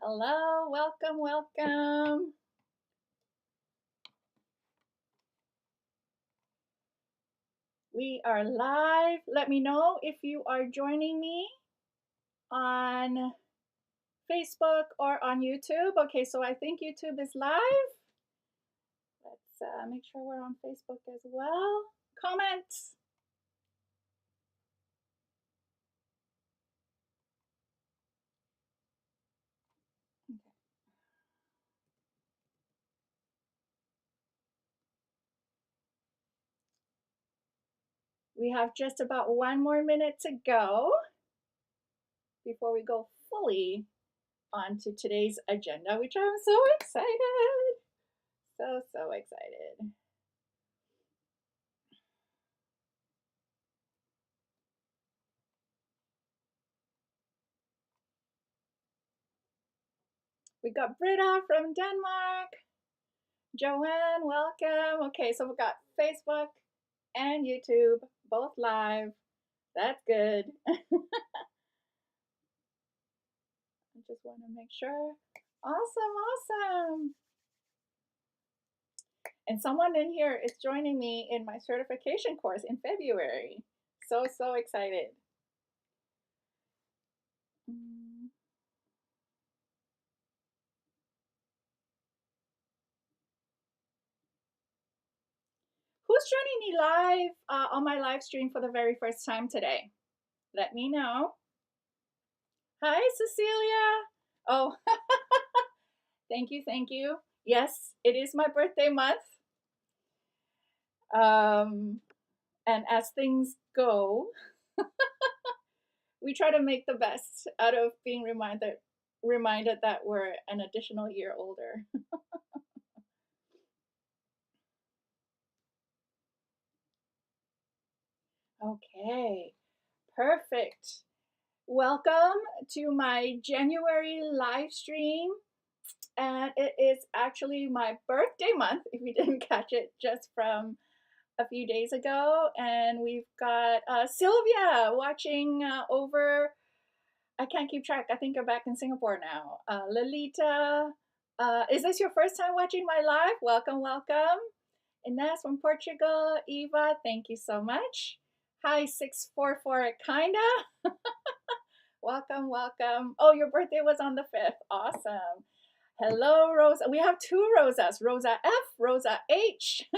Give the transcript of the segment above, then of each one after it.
Hello, welcome, welcome. We are live. Let me know if you are joining me on Facebook or on YouTube. Okay, so I think YouTube is live. Let's make sure we're on Facebook as well. Comments. Okay. We have just about 1 more minute to go before we go fully onto today's agenda, which I'm so excited. So excited. We got Britta from Denmark. Joanne, welcome. Okay, so we've got Facebook and YouTube both live. That's good. I just want to make sure. Awesome. And someone in here is joining me in my certification course in February. So excited. Who's joining me live on my live stream for the very first time today? Let me know. Hi, Cecilia. Oh, thank you. Yes, it is my birthday month. And as things go, we try to make the best out of being reminded that we're an additional year older. Okay, perfect. Welcome to my January live stream. And it is actually my birthday month, if you didn't catch it just from a few days ago. And we've got Sylvia watching over. I can't keep track. I think you're back in Singapore now. Lolita, is this your first time watching my live? Welcome. Ines from Portugal. Eva, thank you so much. Hi, 644 Kinda. Welcome. Oh, your birthday was on the 5th. Awesome. Hello, Rosa. We have two Rosas, Rosa F, Rosa H.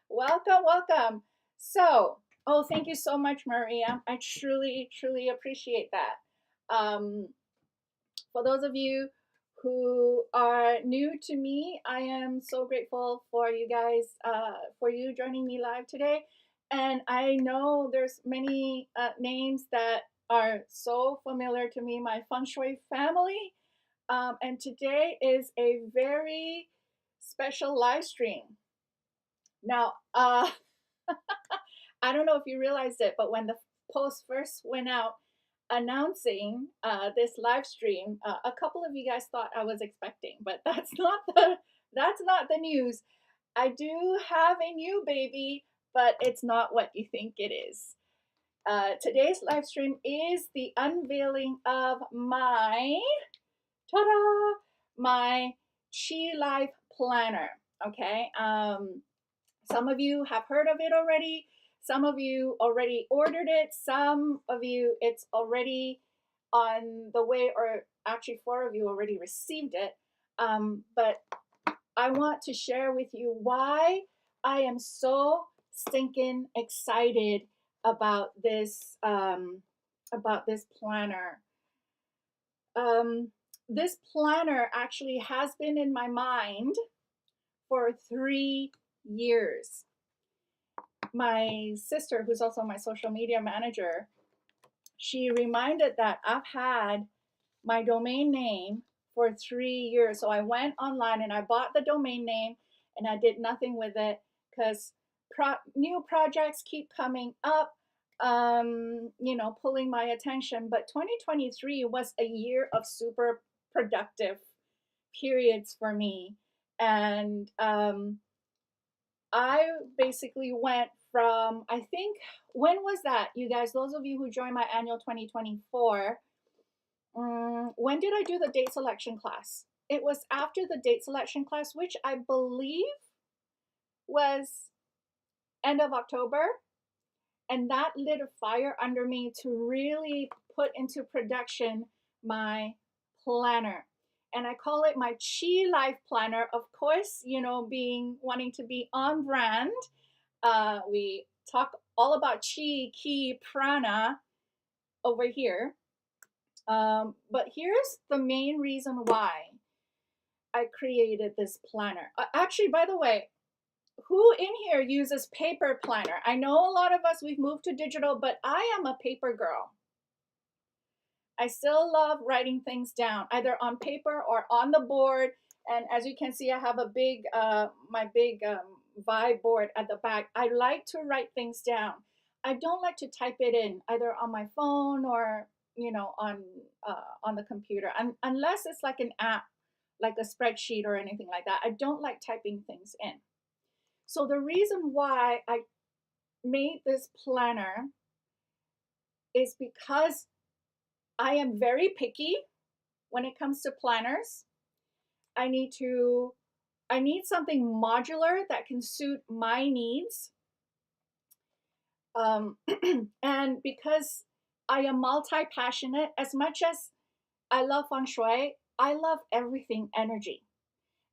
Welcome. So, oh, thank you so much, Maria. I truly appreciate that. For those of you who are new to me, I am so grateful for you guys, for you joining me live today. And I know there's many names that are so familiar to me, my Feng Shui family. And today is a very special live stream. Now, I don't know if you realized it, but when the post first went out announcing this live stream, a couple of you guys thought I was expecting, but that's not the news. I do have a new baby, but it's not what you think it is. Today's live stream is the unveiling of my ta-da, my Chi Life Planner. Okay. Some of you have heard of it already. Some of you already ordered it. Some of you, it's already on the way, or actually 4 of you already received it. But I want to share with you why I am so stinking excited about this planner. This planner actually has been in my mind for 3 years. My sister, who's also my social media manager, she reminded that I've had my domain name for 3 years. So I went online and I bought the domain name and I did nothing with it because new projects keep coming up, pulling my attention. But 2023 was a year of super productive periods for me. And I basically went from, I think, when was that, you guys? Those of you who joined my annual 2024, When did I do the date selection class? It was after the date selection class, which I believe was end of October. And that lit a fire under me to really put into production my planner. And I call it my Chi Life Planner. Of course, you know, being wanting to be on brand, we talk all about Chi, Ki, Prana over here. But here's the main reason why I created this planner. Actually, by the way, who in here uses paper planner? I know a lot of us, we've moved to digital, but I am a paper girl. I still love writing things down, either on paper or on the board. And as you can see, I have a big, my big vibe board at the back. I like to write things down. I don't like to type it in either on my phone or, you know, on the computer, unless it's like an app, like a spreadsheet or anything like that. I don't like typing things in. So the reason why I made this planner is because I am very picky when it comes to planners. I need something modular that can suit my needs. And because I am multi-passionate, as much as I love Feng Shui, I love everything energy.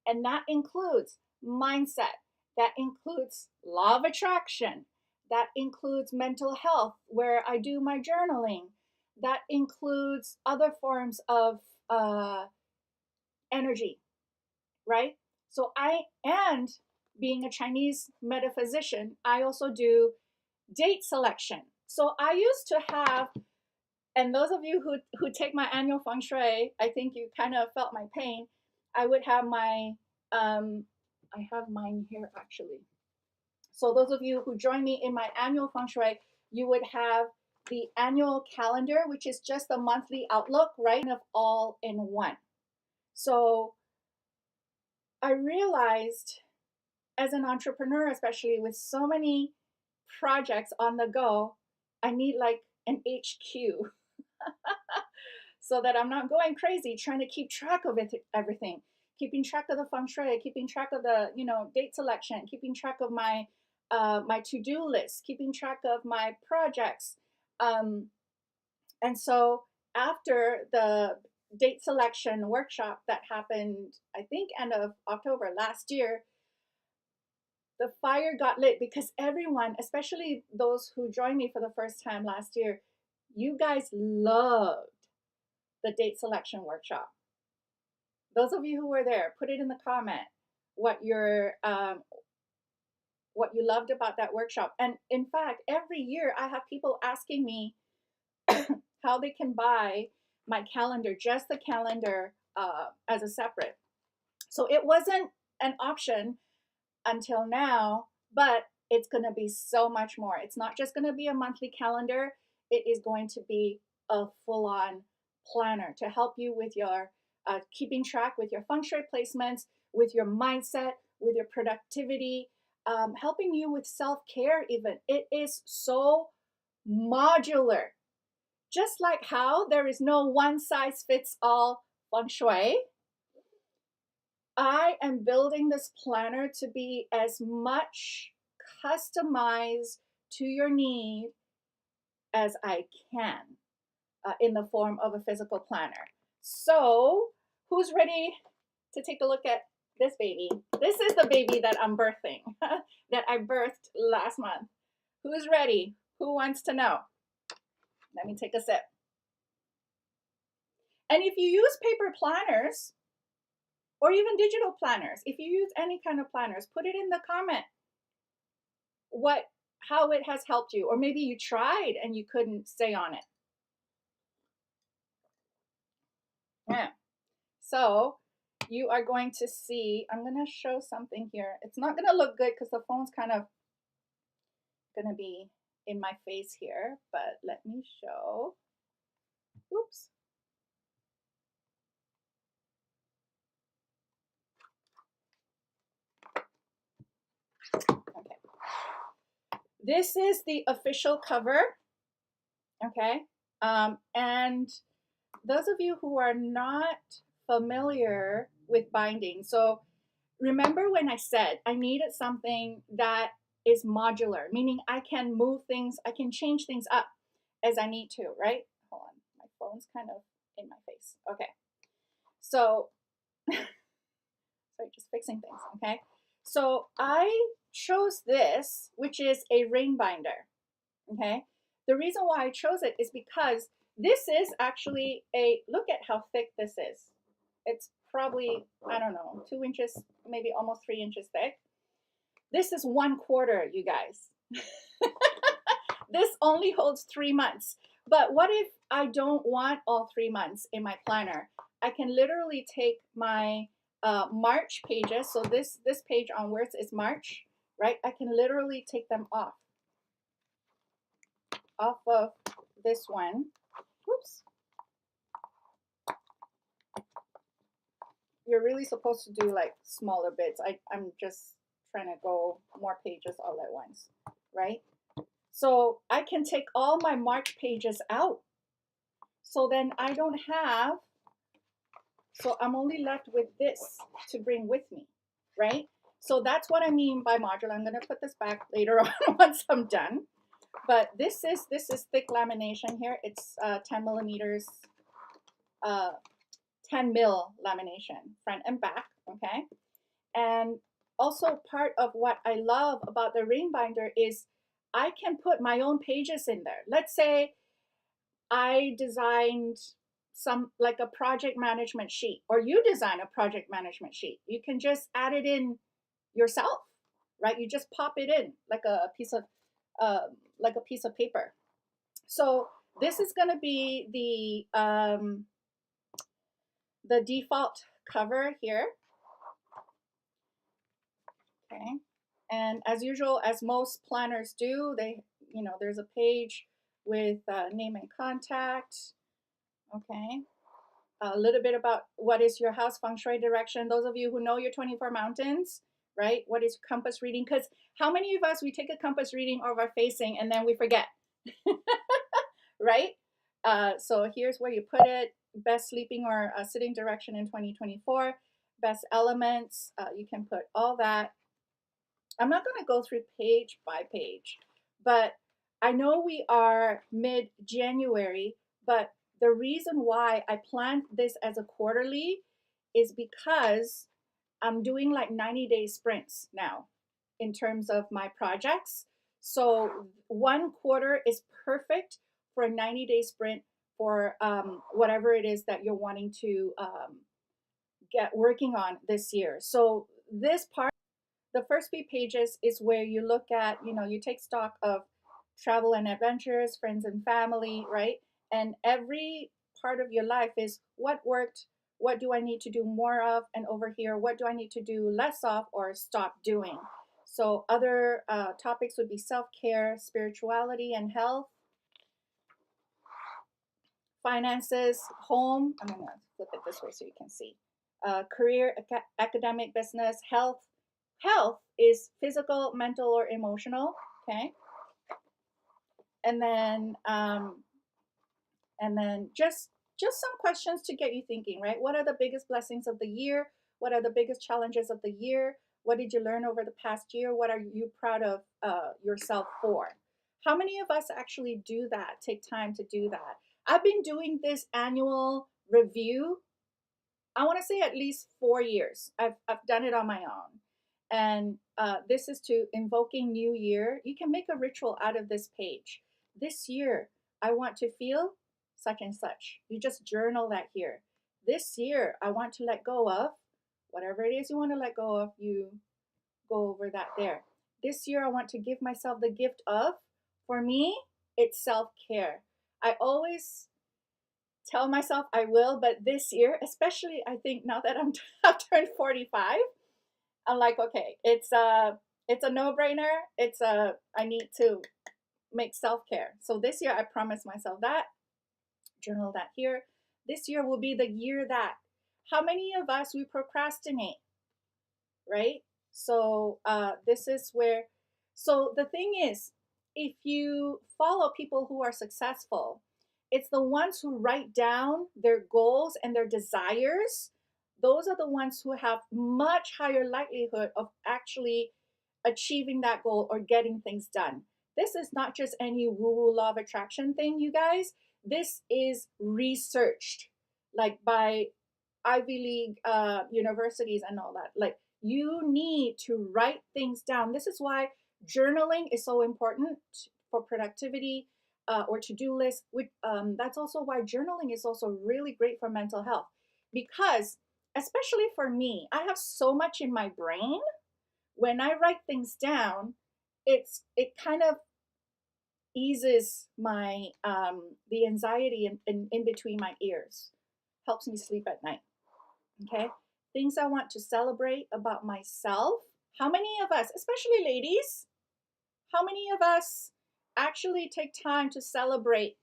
And that includes mindset, that includes law of attraction, that includes mental health, where I do my journaling, that includes other forms of energy, right? So and being a Chinese metaphysician, I also do date selection. So I used to have, and those of you who take my annual Feng Shui, I think you kind of felt my pain. I would have my, I have mine here actually. So those of you who join me in my annual Feng Shui, you would have the annual calendar, which is just the monthly outlook, right? Of all in one. So I realized as an entrepreneur, especially with so many projects on the go, I need like an HQ so that I'm not going crazy trying to keep track of everything, keeping track of the Feng Shui, keeping track of the, you know, date selection, keeping track of my my to-do list, keeping track of my projects. And so after the date selection workshop that happened, I think end of October last year, the fire got lit because everyone, especially those who joined me for the first time last year, you guys loved the date selection workshop. Those of you who were there, put it in the comment what what you loved about that workshop. And in fact, every year I have people asking me how they can buy my calendar, just the calendar as a separate. So it wasn't an option until now, but it's going to be so much more. It's not just going to be a monthly calendar, it is going to be a full on planner to help you with your keeping track with your feng shui placements, with your mindset, with your productivity, helping you with self care, even. It is so modular. Just like how there is no one size fits all feng shui, I am building this planner to be as much customized to your need as I can in the form of a physical planner. So, who's ready to take a look at this baby? This is the baby that I'm birthing, that I birthed last month. Who's ready? Who wants to know? Let me take a sip. And if you use paper planners, or even digital planners, if you use any kind of planners, put it in the comment how it has helped you, or maybe you tried and you couldn't stay on it. Yeah. So you are going to see, I'm going to show something here. It's not going to look good because the phone's kind of going to be in my face here, but let me show. Oops. Okay. This is the official cover. Okay. And those of you who are not familiar with binding, so remember when I said I needed something that is modular, meaning I can move things, I can change things up as I need to, right? Hold on, my phone's kind of in my face. Okay, so sorry, just fixing things. Okay, so I chose this, which is a ring binder. Okay, the reason why I chose it is because this is actually a, look at how thick this is. It's probably, I don't know, 2 inches, maybe almost 3 inches thick. This is 1/4, you guys. This only holds 3 months. But what if I don't want all 3 months in my planner? I can literally take my March pages. So this page onwards is March, right? I can literally take them off of this one. Whoops. You're really supposed to do like smaller bits. I'm just trying to go more pages all at once, right? So I can take all my March pages out. So then I don't have, so I'm only left with this to bring with me, right? So that's what I mean by modular. I'm going to put this back later on once I'm done. But this is thick lamination here. It's 10 millimeters, 10 mil lamination, front and back, okay? And also part of what I love about the ring binder is I can put my own pages in there. Let's say I designed some, like a project management sheet, or you design a project management sheet. You can just add it in yourself, right? You just pop it in like a piece of paper. So this is going to be the default cover here. Okay, and as usual, as most planners do, they, there's a page with name and contact. Okay, a little bit about what is your house feng shui direction. Those of you who know your 24 mountains, right? What is compass reading? Because how many of us, we take a compass reading of our facing and then we forget, right? So here's where you put it. Best sleeping or sitting direction in 2024. Best elements. You can put all that. I'm not going to go through page by page, but I know we are mid-January, but the reason why I planned this as a quarterly is because I'm doing like 90-day sprints now in terms of my projects. So 1 quarter is perfect for a 90-day sprint for whatever it is that you're wanting to get working on this year. So this part, the first few pages is where you look at, you take stock of travel and adventures, friends and family, right? And every part of your life is what worked, what do I need to do more of, and over here, what do I need to do less of or stop doing? So other topics would be self-care, spirituality and health, finances, home. I'm going to flip it this way so you can see. Career, academic, business, health. Health is physical, mental, or emotional. Okay. And then just some questions to get you thinking, right? What are the biggest blessings of the year? What are the biggest challenges of the year? What did you learn over the past year? What are you proud of yourself for? How many of us actually do that? Take time to do that. I've been doing this annual review, I want to say at least 4 years. I've done it on my own. And this is to invoking new year. You can make a ritual out of this page. This year, I want to feel such and such. You just journal that here. This year, I want to let go of whatever it is you want to let go of. You go over that there. This year, I want to give myself the gift of, for me, it's self-care. I always tell myself I will, but this year, especially I think now that I've turned 45, I'm like, okay, it's a no-brainer. I need to make self-care. So this year I promised myself that. Journal that here. This year will be the year that. How many of us we procrastinate, right? So this is where. So the thing is, if you follow people who are successful, It's the ones who write down their goals and their desires. Those are the ones who have much higher likelihood of actually achieving that goal or getting things done. This is not just any woo woo law of attraction thing, you guys. This is researched, like by Ivy League universities and all that. Like, you need to write things down. This is why journaling is so important for productivity or to-do list. That's also why journaling is also really great for mental health, because especially for me, I have so much in my brain. When I write things down, it kind of eases my the anxiety in between my ears, helps me sleep at night. Okay, things I want to celebrate about myself. How many of us, especially ladies, how many of us actually take time to celebrate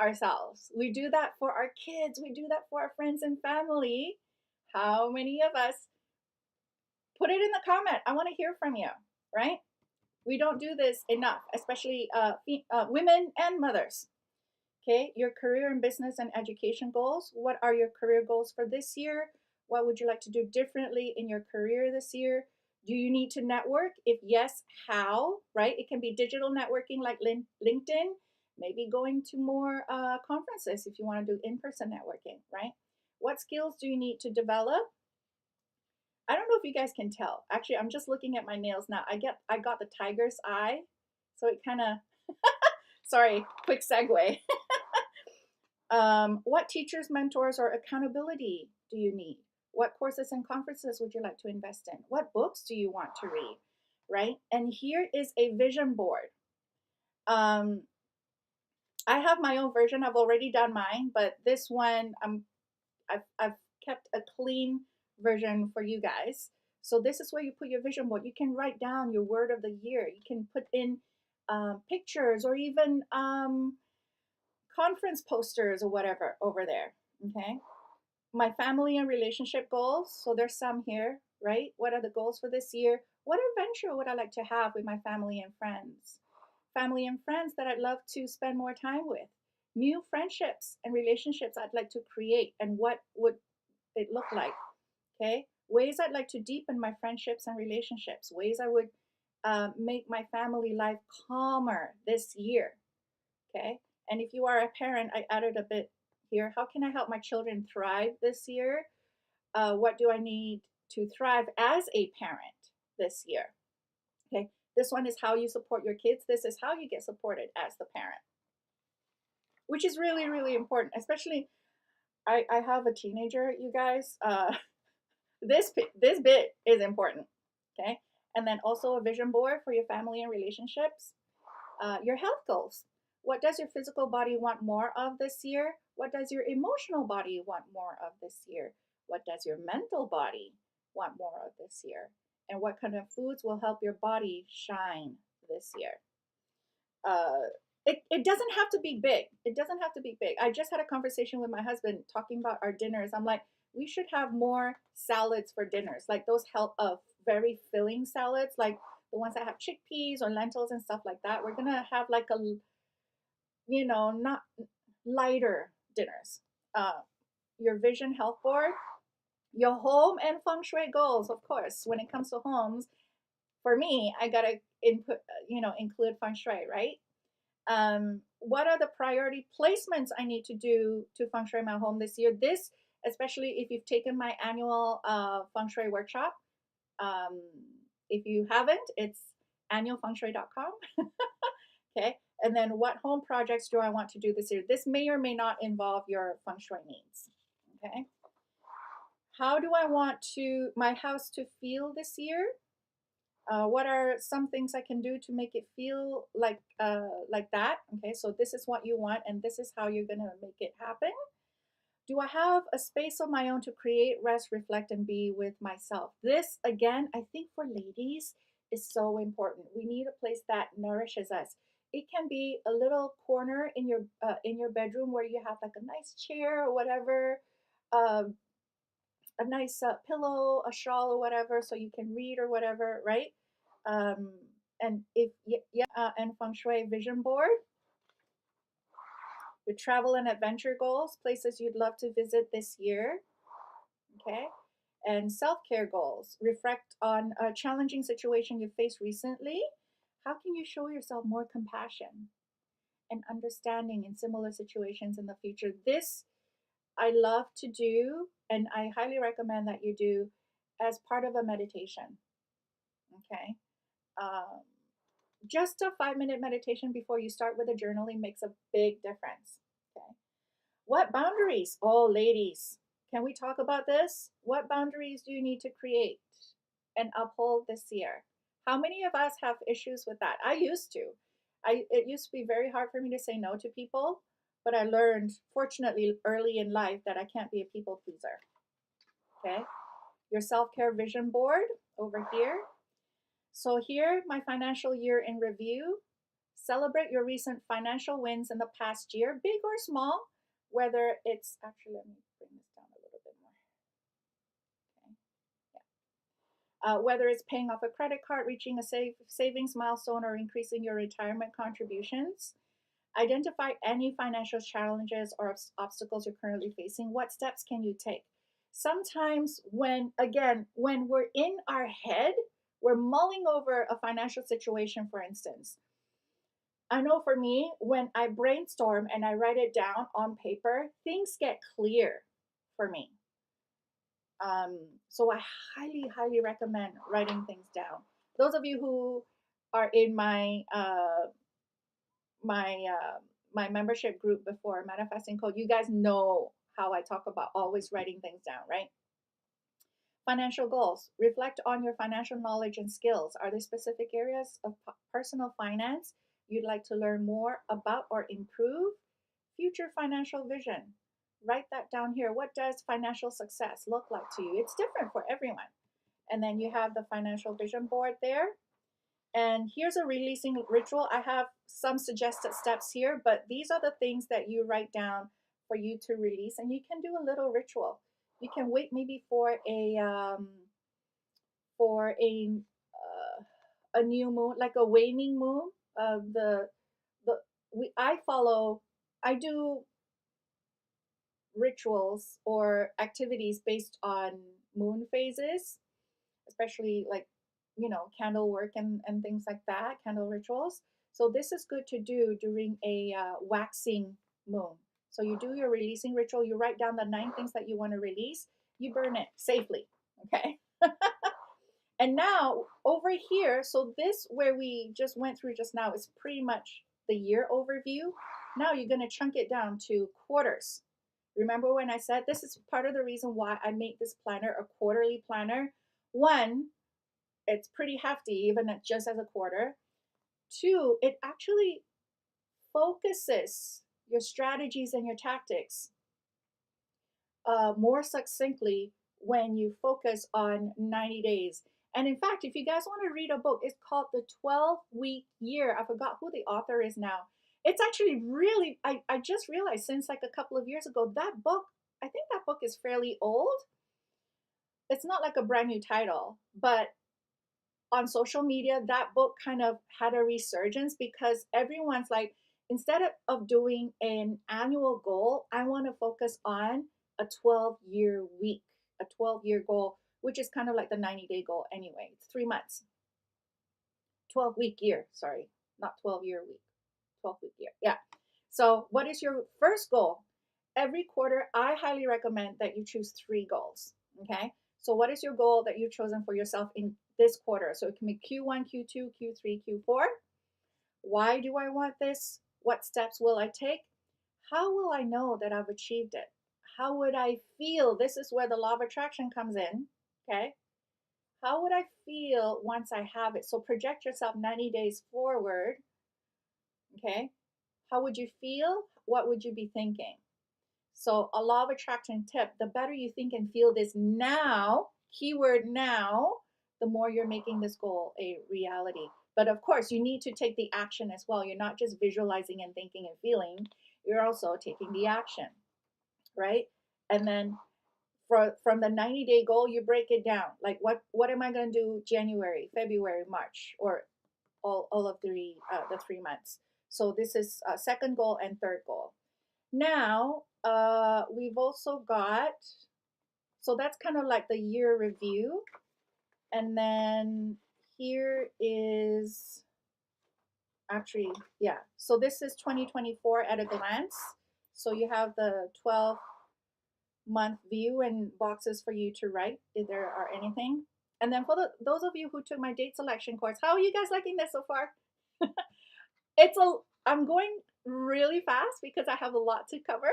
ourselves? We do that for our kids, we do that for our friends and family. How many of us? Put it in the comment. I want to hear from you, right? We don't do this enough, especially women and mothers. Okay, your career and business and education goals. What are your career goals for this year? What would you like to do differently in your career this year? Do you need to network? If yes, how? Right? It can be digital networking like LinkedIn, maybe going to more conferences if you want to do in-person networking, right? What skills do you need to develop? I don't know if you guys can tell. Actually, I'm just looking at my nails now. I got the tiger's eye, so it kind of sorry, quick segue. What teachers, mentors, or accountability do you need? What courses and conferences would you like to invest in? What books do you want to read? Right? And here is a vision board. Um, I have my own version. I've already done mine, but this one I've kept a clean version for you guys. So this is where you put your vision board. You can write down your word of the year. You can put in pictures or even conference posters or whatever over there. Okay. My family and relationship goals. So there's some here, right? What are the goals for this year? What adventure would I like to have with my family and friends? Family and friends that I'd love to spend more time with. New friendships and relationships I'd like to create, and what would it look like? Okay. Ways I'd like to deepen my friendships and relationships. Ways I would make my family life calmer this year. Okay. And if you are a parent, I added a bit here. How can I help my children thrive this year? What do I need to thrive as a parent this year? Okay. This one is how you support your kids. This is how you get supported as the parent, which is really, really important. Especially, I have a teenager, you guys. This bit is important. Okay. And then also a vision board for your family and relationships. Your health goals. What does your physical body want more of this year? What does your emotional body want more of this year? What does your mental body want more of this year? And what kind of foods will help your body shine this year? It doesn't have to be big. It doesn't have to be big. I just had a conversation with my husband talking about our dinners. I'm like, we should have more salads for dinners, like those very filling salads, like the ones that have chickpeas or lentils and stuff like that. We're gonna have like a, not lighter dinners. Your vision health board, your home and feng shui goals, of course. When it comes to homes, for me, I gotta include feng shui, right? What are the priority placements I need to do to feng shui my home this year? This, especially if you've taken my annual feng shui workshop. If you haven't, it's annualfengshui.com. Okay. And then what home projects do I want to do this year? This may or may not involve your feng shui needs. Okay. How do I want my house to feel this year? What are some things I can do to make it feel like that? Okay, so this is what you want, and this is how you're gonna make it happen. Do I have a space of my own to create, rest, reflect, and be with myself? This, again, I think for ladies is so important. We need a place that nourishes us. It can be a little corner in your bedroom where you have like a nice chair or whatever, a nice pillow, a shawl or whatever, so you can read or whatever, right? And if and feng shui vision board. Your travel and adventure goals, places you'd love to visit this year. Okay. And self-care goals, reflect on a challenging situation you faced recently. How can you show yourself more compassion and understanding in similar situations in the future? This I love to do, and I highly recommend that you do as part of a meditation. Okay. Um, just a 5-minute meditation before you start with the journaling makes a big difference. Okay. What boundaries? Oh, ladies, can we talk about this? What boundaries do you need to create and uphold this year? How many of us have issues with that? I used to. It used to be very hard for me to say no to people, but I learned, fortunately, early in life that I can't be a people pleaser. Okay. Your self care vision board over here. So, here, my financial year in review. Celebrate your recent financial wins in the past year, big or small, whether it's actually, let me bring this down a little bit more. Okay. Whether it's paying off a credit card, reaching a savings milestone, or increasing your retirement contributions. Identify any financial challenges or obstacles you're currently facing. What steps can you take? Sometimes, when we're in our head, we're mulling over a financial situation, for instance. I know for me, when I brainstorm and I write it down on paper, things get clear for me. So I highly, highly recommend writing things down. Those of you who are in my membership group before Manifesting Code, you guys know how I talk about always writing things down, right? Financial goals. Reflect on your financial knowledge and skills. Are there specific areas of personal finance you'd like to learn more about or improve? Future financial vision. Write that down here. What does financial success look like to you? It's different for everyone. And then you have the financial vision board there. And here's a releasing ritual. I have some suggested steps here, but these are the things that you write down for you to release. And you can do a little ritual. You can wait maybe for for a new moon, like a waning moon. The we I do rituals or activities based on moon phases, especially like, candle work and things like that, candle rituals. So this is good to do during a waxing moon. So you do your releasing ritual, you write down the 9 things that you want to release, you burn it safely. Okay. And now over here, so this where we just went through just now is pretty much the year overview. Now you're going to chunk it down to quarters. Remember when I said this is part of the reason why I make this planner a quarterly planner? One, it's pretty hefty, even just as a quarter. Two, it actually focuses your strategies and your tactics more succinctly when you focus on 90 days. And in fact, if you guys want to read a book, it's called The 12-Week Year. I forgot who the author is now. It's actually really, I just realized since like a couple of years ago, that book, I think that book is fairly old. It's not like a brand new title, but on social media, that book kind of had a resurgence because everyone's like, instead of doing an annual goal, I want to focus on a 12-year week, a 12-year goal, which is kind of like the 90-day goal anyway. It's 3 months. 12-week year, sorry, not 12-year week, 12-week year. Yeah. So, what is your first goal? Every quarter, I highly recommend that you choose 3 goals. Okay. So, what is your goal that you've chosen for yourself in this quarter? So, it can be Q1, Q2, Q3, Q4. Why do I want this? What steps will I take? How will I know that I've achieved it? How would I feel? This is where the law of attraction comes in. Okay. How would I feel once I have it? So, project yourself 90 days forward. Okay. How would you feel? What would you be thinking? So, a law of attraction tip, the better you think and feel this now, keyword now, the more you're making this goal a reality. But of course, you need to take the action as well. You're not just visualizing and thinking and feeling, you're also taking the action, right? And then from the 90-day goal, you break it down. Like, what am I going to do January, February, March, or all of the 3 months? So this is second goal and third goal. Now, we've also got, so that's kind of like the year review. And then here is actually, yeah. So this is 2024 at a glance. So you have the 12-month view and boxes for you to write if there are anything. And then for those of you who took my date selection course, how are you guys liking this so far? I'm going really fast because I have a lot to cover,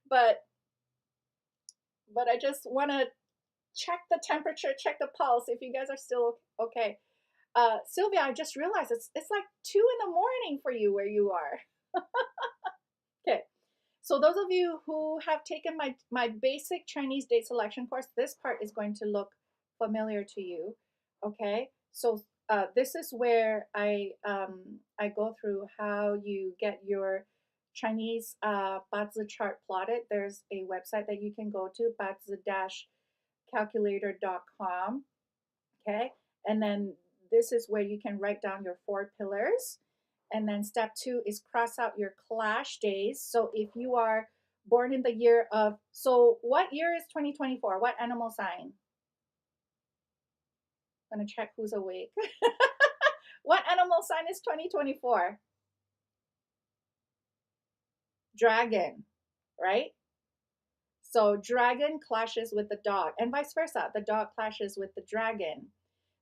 but I just want to check the temperature, check the pulse if you guys are still okay. Sylvia, I just realized it's like 2 in the morning for you where you are. Okay. So those of you who have taken my basic Chinese date selection course, this part is going to look familiar to you. Okay. So this is where I go through how you get your Chinese Bazi chart plotted. There's a website that you can go to, bazi-calculator.com. Okay. And then this is where you can write down your 4 pillars. And then step 2 is cross out your clash days. So if you are born in the year of, so what year is 2024? What animal sign? I'm going to check who's awake. What animal sign is 2024? Dragon, right? So dragon clashes with the dog, and vice versa. The dog clashes with the dragon.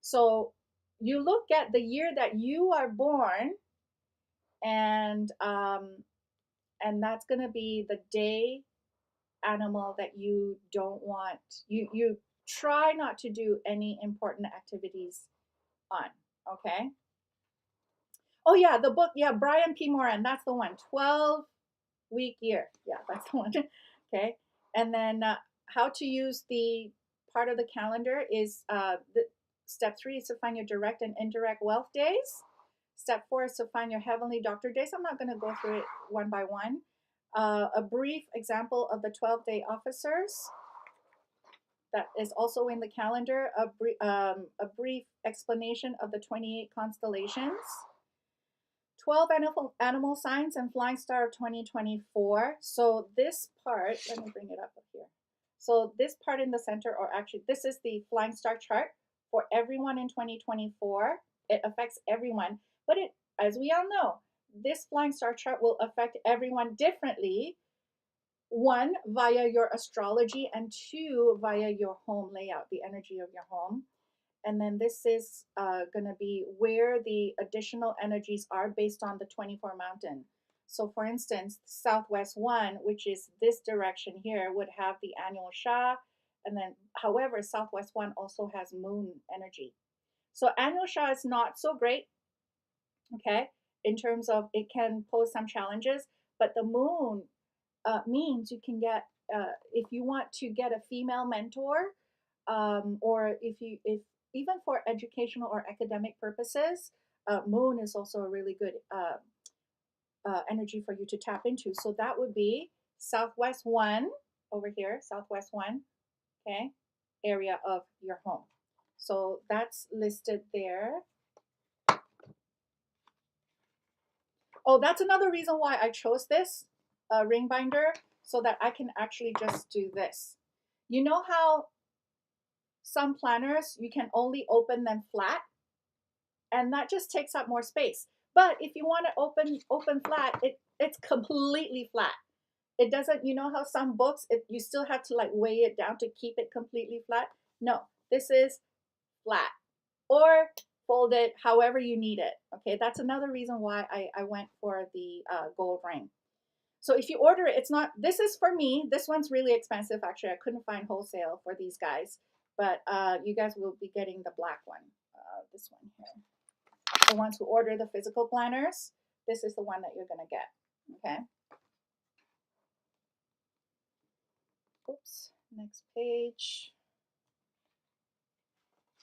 So you look at the year that you are born, and that's going to be the day animal that you don't want. You try not to do any important activities on. Okay. Oh yeah, the book. Yeah, Brian P. Moran. That's the one. 12-week year. Yeah, that's the one. Okay. And then how to use the part of the calendar is step 3 is to find your direct and indirect wealth days. Step 4 is to find your heavenly doctor days. I'm not going to go through it one by one. A brief example of the 12-day officers that is also in the calendar. A brief explanation of the 28 constellations. 12 animal signs and flying star of 2024. So this part, let me bring it up here. So this part in the center, or actually this is the flying star chart for everyone in 2024. It affects everyone, but it, as we all know, this flying star chart will affect everyone differently. 1, via your astrology, and 2, via your home layout, the energy of your home. And then this is going to be where the additional energies are based on the 24 mountain. So for instance, Southwest 1, which is this direction here, would have the annual Sha. And then, however, Southwest 1 also has moon energy. So annual Sha is not so great, okay, in terms of it can pose some challenges. But the moon means you can get, if you want to get a female mentor, or if even for educational or academic purposes, moon is also a really good energy for you to tap into. So that would be Southwest 1 over here, Southwest 1, okay, area of your home. So that's listed there. Oh, that's another reason why I chose this ring binder, so that I can actually just do this. You know how some planners, you can only open them flat, and that just takes up more space. But if you want to open flat, it's completely flat. It doesn't, you know how some books, you still have to like weigh it down to keep it completely flat? No, this is flat, or fold it however you need it. Okay, that's another reason why I went for the gold ring. So if you order it, it's not, this is for me. This one's really expensive. Actually, I couldn't find wholesale for these guys, but you guys will be getting the black one, this one here. The ones who order the physical planners, this is the one that you're going to get. Okay. Oops, next page.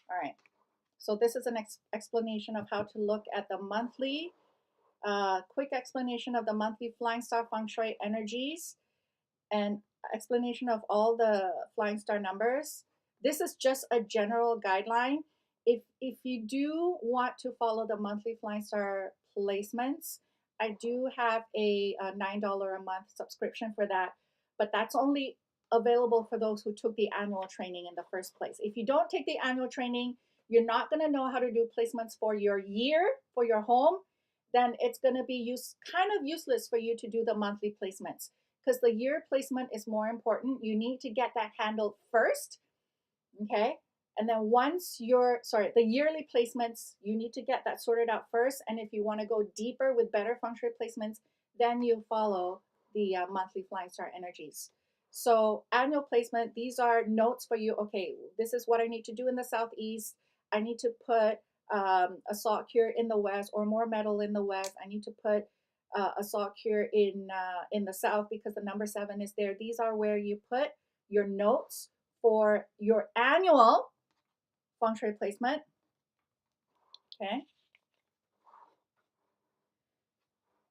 All right. So this is an explanation of how to look at the monthly, quick explanation of the monthly flying star feng shui energies, and explanation of all the flying star numbers. This is just a general guideline. If you do want to follow the monthly flying star placements, I do have a $9 a month subscription for that, but that's only available for those who took the annual training in the first place. If you don't take the annual training, you're not going to know how to do placements for your year, for your home. Then it's going to be kind of useless for you to do the monthly placements, because the year placement is more important. You need to get that handled first, okay? And then once the yearly placements, you need to get that sorted out first. And if you want to go deeper with better feng shui placements, then you follow the monthly flying star energies. So annual placement, these are notes for you. Okay, this is what I need to do in the southeast. I need to put a salt cure in the west, or more metal in the west. I need to put a salt cure in the south because the number 7 is there. These are where you put your notes for your annual feng shui placement. Okay.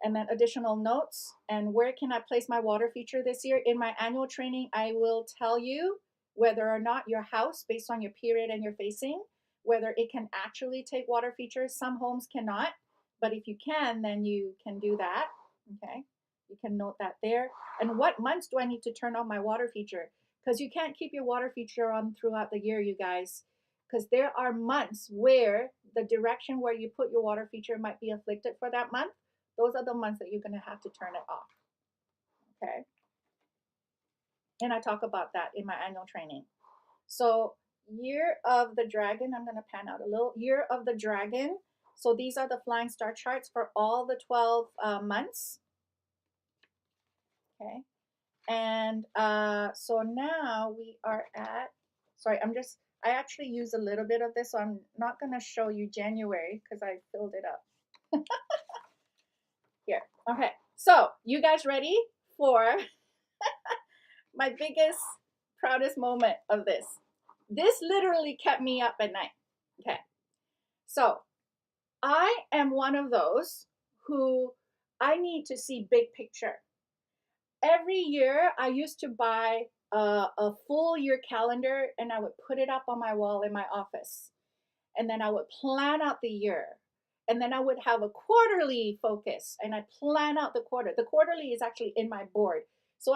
And then additional notes. And where can I place my water feature this year? In my annual training, I will tell you whether or not your house, based on your period and your facing, whether it can actually take water features. Some homes cannot, but if you can, then you can do that. Okay. You can note that there. And what months do I need to turn on my water feature? Because you can't keep your water feature on throughout the year, you guys. Because there are months where the direction where you put your water feature might be afflicted for that month. Those are the months that you're going to have to turn it off. Okay. And I talk about that in my annual training. So year of the dragon, I'm going to pan out a little. Year of the dragon. So these are the flying star charts for all the 12 months. Okay. And so now we are at, sorry, I actually use a little bit of this, so I'm not going to show you January because I filled it up. Here. Okay. So you guys ready for my biggest, proudest moment of this? This literally kept me up at night. Okay. So I am one of those who I need to see big picture. Every year I used to buy a full year calendar and I would put it up on my wall in my office. And then I would plan out the year. And then I would have a quarterly focus and I plan out the quarter. The quarterly is actually in my board. So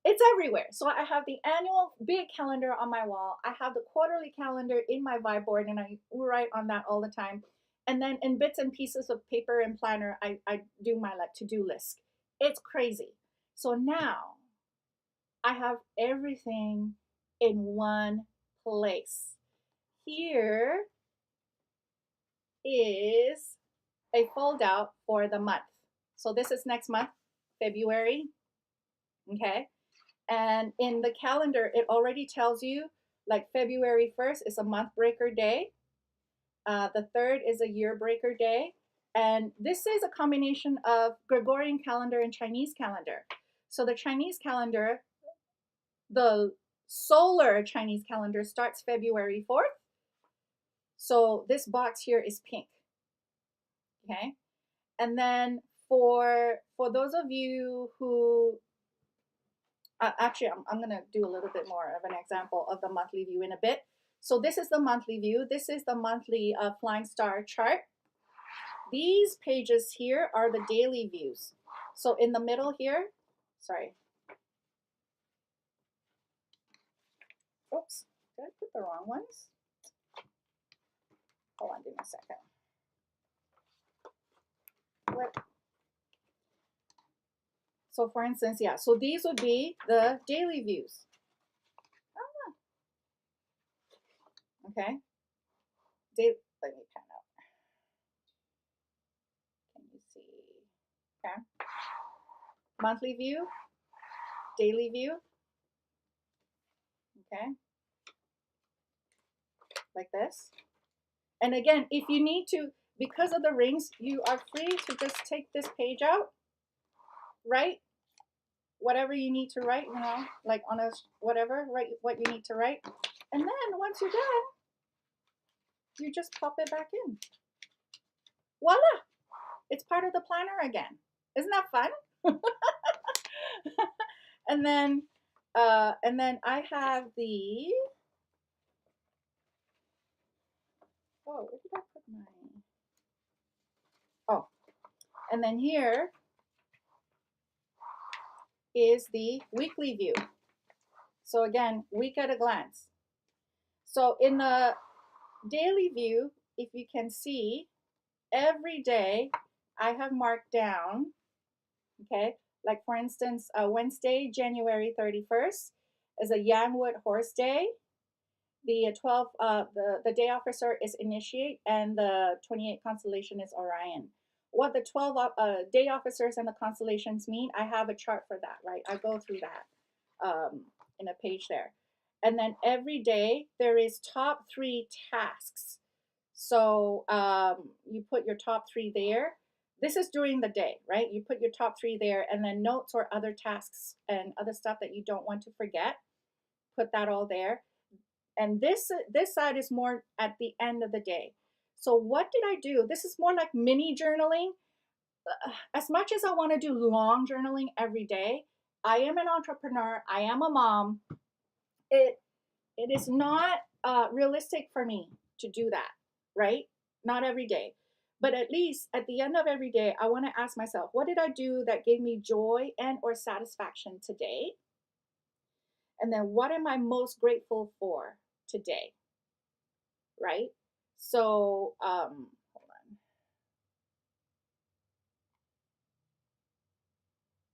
it's everywhere. So I have the annual big calendar on my wall. I have the quarterly calendar in my vibe board and I write on that all the time. And then in bits and pieces of paper and planner, I do my to-do list. It's crazy. So now I have everything in one place. Here is a fold out for the month. So this is next month, February. Okay. And in the calendar, it already tells you like February 1st is a month breaker day. The 3rd is a year breaker day. And this is a combination of Gregorian calendar and Chinese calendar. So the Chinese calendar, the solar Chinese calendar starts February 4th. So this box here is pink. Okay. And then for those of you who, actually, I'm going to do a little bit more of an example of the monthly view in a bit. So this is the monthly view. This is the monthly flying star chart. These pages here are the daily views. So in the middle here, sorry. Oops, did I put the wrong ones? Hold on, give me a second. What? So for instance, yeah, so these would be the daily views. Okay. Let me pan out. Can you see? Okay. Monthly view, daily view. Okay. Like this. And again, if you need to, because of the rings, you are free to just take this page out, write whatever you need to write, like on a whatever, write what you need to write. And then once you're done, you just pop it back in. Voila! It's part of the planner again. Isn't that fun? And then I have the, oh, where did I put my, oh, And then here is the weekly view. So again, week at a glance. So in the daily view, if you can see, every day I have marked down, okay, like for instance, Wednesday, January 31st is a Yangwood Horse Day. The the day officer is Initiate, and the 28 constellation is Orion. What the 12 day officers and the constellations mean, I have a chart for that, right? I go through that in a page there. And then every day there is top 3 tasks. So you put your top 3 there. This is during the day, right? You put your top 3 there, and then notes or other tasks and other stuff that you don't want to forget, put that all there. And this side is more at the end of the day. So what did I do? This is more like mini journaling. As much as I want to do long journaling every day, I am an entrepreneur, I am a mom. It is not realistic for me to do that, right? Not every day. But at least at the end of every day, I want to ask myself, what did I do that gave me joy and or satisfaction today? And then what am I most grateful for today? Right? So, hold on.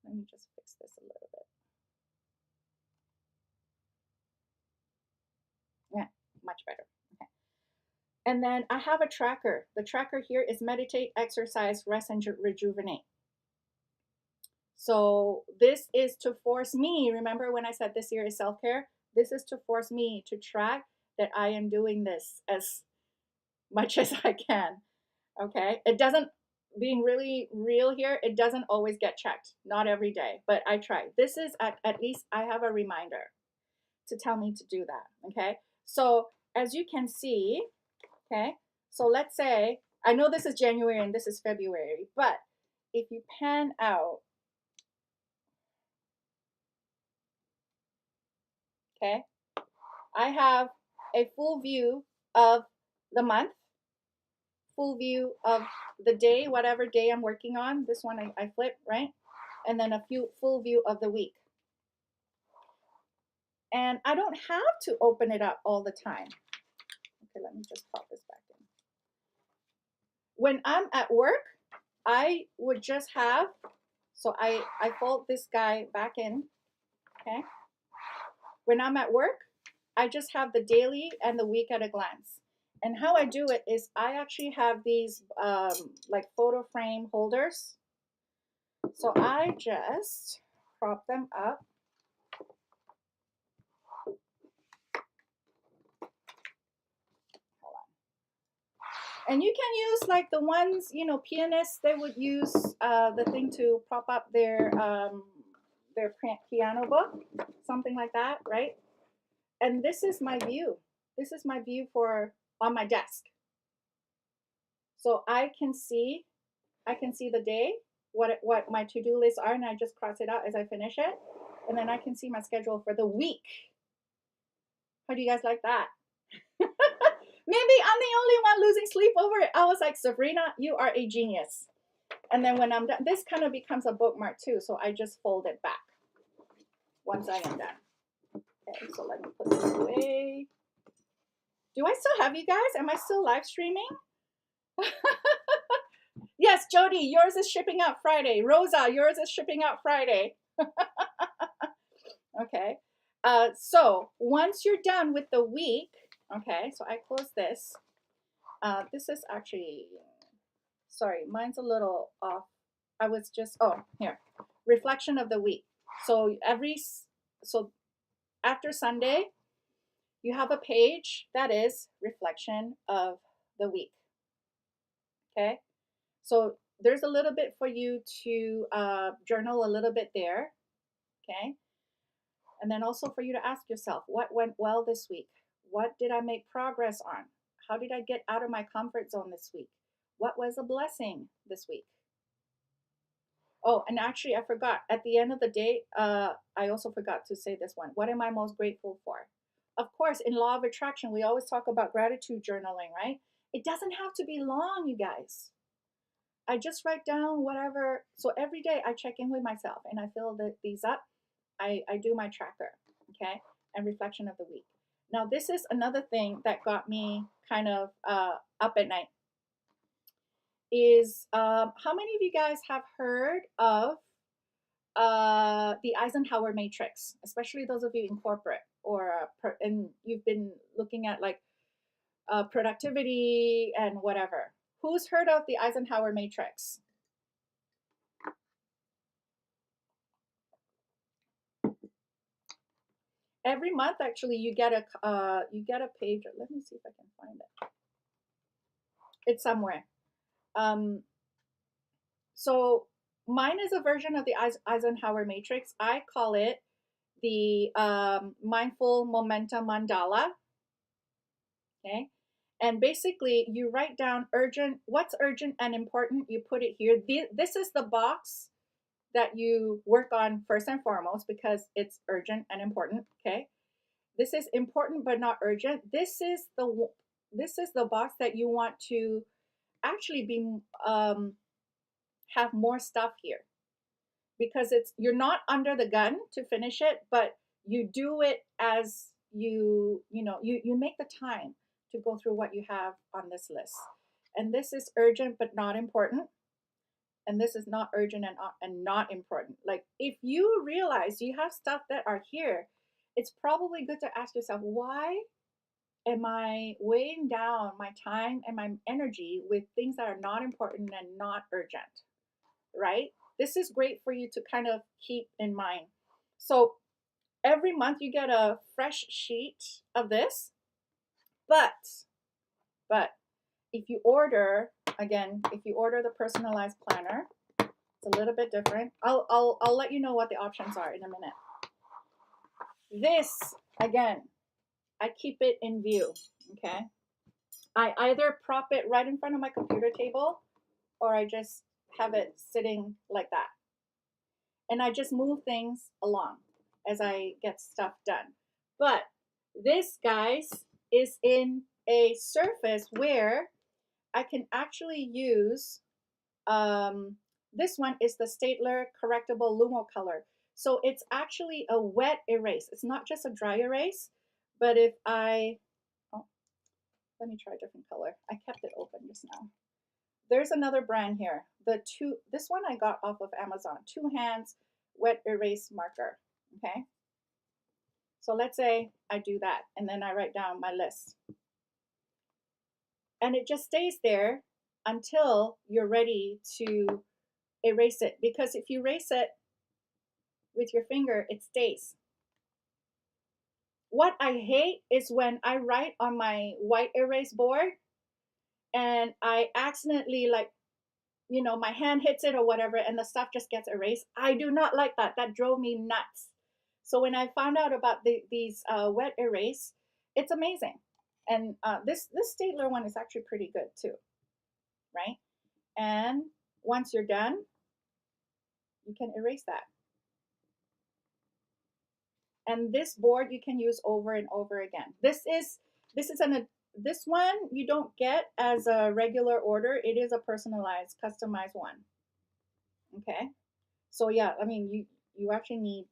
Let me just fix this a little bit. Yeah, much better. Okay. And then I have a tracker. The tracker here is meditate, exercise, rest, and rejuvenate. So this is to force me, remember when I said this year is self-care? This is to force me to track that I am doing this as much as I can. Okay. It doesn't, being really real here, it doesn't always get checked. Not every day, but I try. This is at least I have a reminder to tell me to do that. Okay. So as you can see, okay, so let's say, I know this is January and this is February, but if you pan out, okay, I have a full view of the month, full view of the day, whatever day I'm working on. This one I flip, right? And then a full view of the week. And I don't have to open it up all the time. Okay, let me just pop this back in. When I'm at work, I would just have, so I fold this guy back in, okay? When I'm at work, I just have the daily and the week at a glance. And how I do it is I actually have these like photo frame holders. So I just prop them up. Hold on. And you can use like the ones, you know, pianists, they would use the thing to prop up their piano book, something like that, right? And this is my view. This is my view for on my desk. So I can see the day, what my to-do lists are, and I just cross it out as I finish it. And then I can see my schedule for the week. How do you guys like that? Maybe I'm the only one losing sleep over it. I was like, Sabrina, you are a genius. And then when I'm done, this kind of becomes a bookmark too. So I just fold it back once I am done. Okay, so let me put this away. Do I still have you guys? Am I still live streaming? Yes, Jody, yours is shipping out Friday. Rosa, yours is shipping out Friday. Okay. So once you're done with the week, okay, so I close this. This is actually, sorry, mine's a little off. I was just, oh, here, reflection of the week. So so after Sunday, you have a page that is reflection of the week. Okay. So there's a little bit for you to journal a little bit there. Okay. And then also for you to ask yourself, what went well this week? What did I make progress on? How did I get out of my comfort zone this week? What was a blessing this week? Oh, and actually I forgot, at the end of the day, I also forgot to say this one. What am I most grateful for? Of course, in Law of Attraction, we always talk about gratitude journaling, right? It doesn't have to be long, you guys. I just write down whatever. So every day I check in with myself and I fill these up. I do my tracker, okay, and reflection of the week. Now, this is another thing that got me kind of up at night is how many of you guys have heard of the Eisenhower matrix, especially those of you in corporate or and you've been looking at like productivity and whatever. Who's heard of the Eisenhower matrix? Every month, actually, you get a page. Let me see if I can find it. It's somewhere. So mine is a version of the Eisenhower matrix. I call it the mindful momentum mandala. Okay. And basically, you write down what's urgent and important. You put it here. This is the box that you work on first and foremost because it's urgent and important. Okay. This is important but not urgent. This is the box that you want to actually be have more stuff here because you're not under the gun to finish it, but you do it as you make the time to go through what you have on this list. And this is urgent but not important. And this is not urgent and not important. Like if you realize you have stuff that are here, it's probably good to ask yourself, why am I weighing down my time and my energy with things that are not important and not urgent, right? This is great for you to kind of keep in mind. So every month you get a fresh sheet of this, but if you order the personalized planner, it's a little bit different. I'll let you know what the options are in a minute. This, again, I keep it in view, okay? I either prop it right in front of my computer table or I just have it sitting like that. And I just move things along as I get stuff done. But this, guys, is in a surface where I can actually use, this one is the Staedtler Correctable Lumo Color. So it's actually a wet erase. It's not just a dry erase, but if let me try a different color. I kept it open just now. There's another brand here. This one I got off of Amazon. 2 hands wet erase marker. Okay. So let's say I do that and then I write down my list. And it just stays there until you're ready to erase it. Because if you erase it with your finger, it stays. What I hate is when I write on my white erase board and I accidentally my hand hits it or whatever and the stuff just gets erased. I do not like that. That drove me nuts. So when I found out about these wet erase, it's amazing. And this Staedtler one is actually pretty good too, right? And once you're done, you can erase that. And this board you can use over and over again. This one you don't get as a regular order. It is a personalized, customized one. Okay, so yeah, I mean you actually need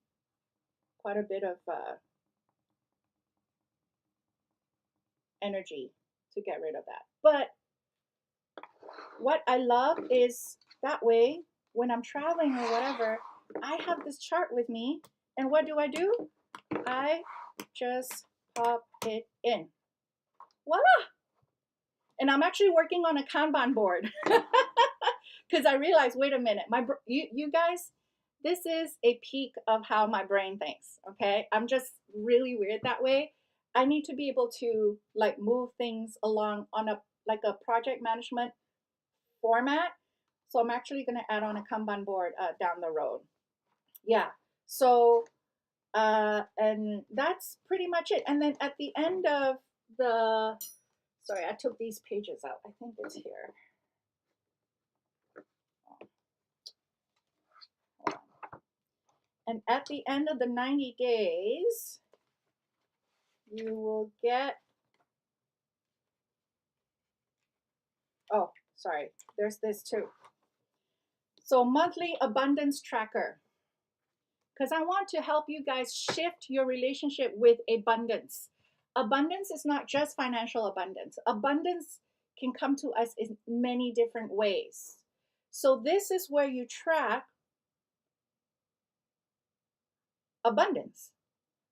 quite a bit of energy to get rid of that. But what I love is that way when I'm traveling or whatever, I have this chart with me, and what do? I just pop it in. Voila! And I'm actually working on a Kanban board because I realized, wait a minute, you guys, this is a peak of how my brain thinks. Okay, I'm just really weird that way. I need to be able to like move things along on a project management format. So I'm actually going to add on a Kanban board down the road. Yeah. So and that's pretty much it. And then at the end of sorry, I took these pages out. I think it's here. And at the end of the 90 days, you will get, oh, sorry, there's this too. So monthly abundance tracker, because I want to help you guys shift your relationship with abundance. Abundance is not just financial abundance. Abundance can come to us in many different ways. So this is where you track abundance.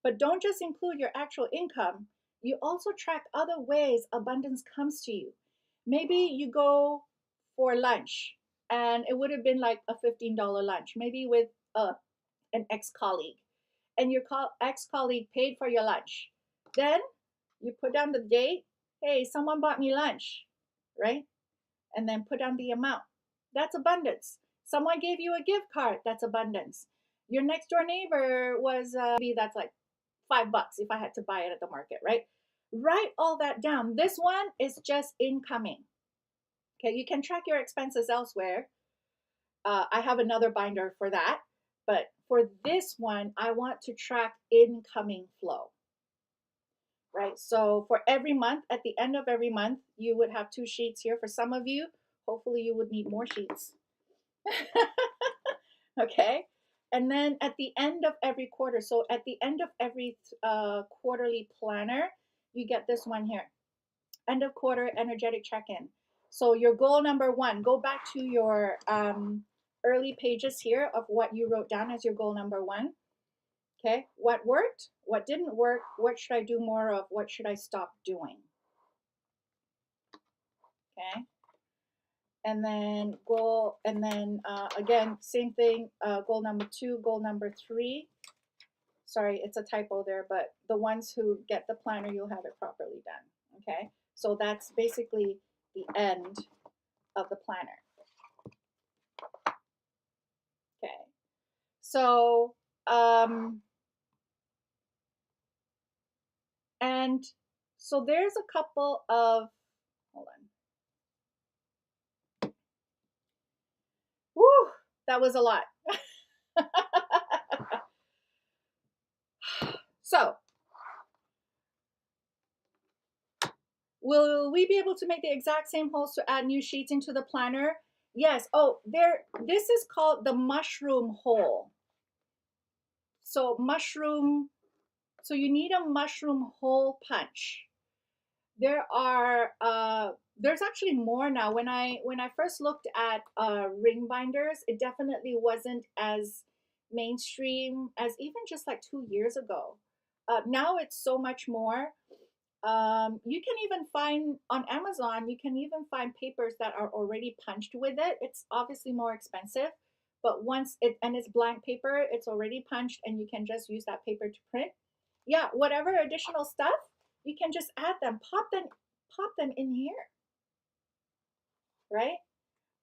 But don't just include your actual income. You also track other ways abundance comes to you. Maybe you go for lunch and it would have been like a $15 lunch, maybe with an ex-colleague, and your ex-colleague paid for your lunch. Then you put down the date. Hey, someone bought me lunch, right? And then put down the amount. That's abundance. Someone gave you a gift card. That's abundance. Your next door neighbor was maybe that's like $5 if I had to buy it at the market, right? Write all that down. This one is just incoming. Okay, you can track your expenses elsewhere. I have another binder for that. But for this one, I want to track incoming flow, right? So for every month, at the end of every month, you would have 2 sheets here. For some of you, hopefully you would need more sheets. Okay. And then at the end of every quarter, so at the end of every quarterly planner, you get this one here, end of quarter energetic check-in. So your goal number 1, go back to your early pages here of what you wrote down as your goal number 1. Okay, what worked? What didn't work? What should I do more of? What should I stop doing? Okay, and then goal, and then again, same thing, goal number 2, goal number 3. Sorry, it's a typo there, but the ones who get the planner, you'll have it properly done. Okay, so that's basically the end of the planner. Okay, so and so there's a couple of, hold on. Woo, that was a lot. So, will we be able to make the exact same holes to add new sheets into the planner? Yes. Oh, this is called the mushroom hole. So mushroom, so you need a mushroom hole punch. There are there's actually more now. When I first looked at ring binders, it definitely wasn't as mainstream as even just like 2 years ago. Now it's so much more. You can even find on Amazon, you can even find papers that are already punched with it. It's obviously more expensive, but once it, and it's blank paper, it's already punched and you can just use that paper to print. Yeah, whatever additional stuff, you can just add them, pop them in here, right?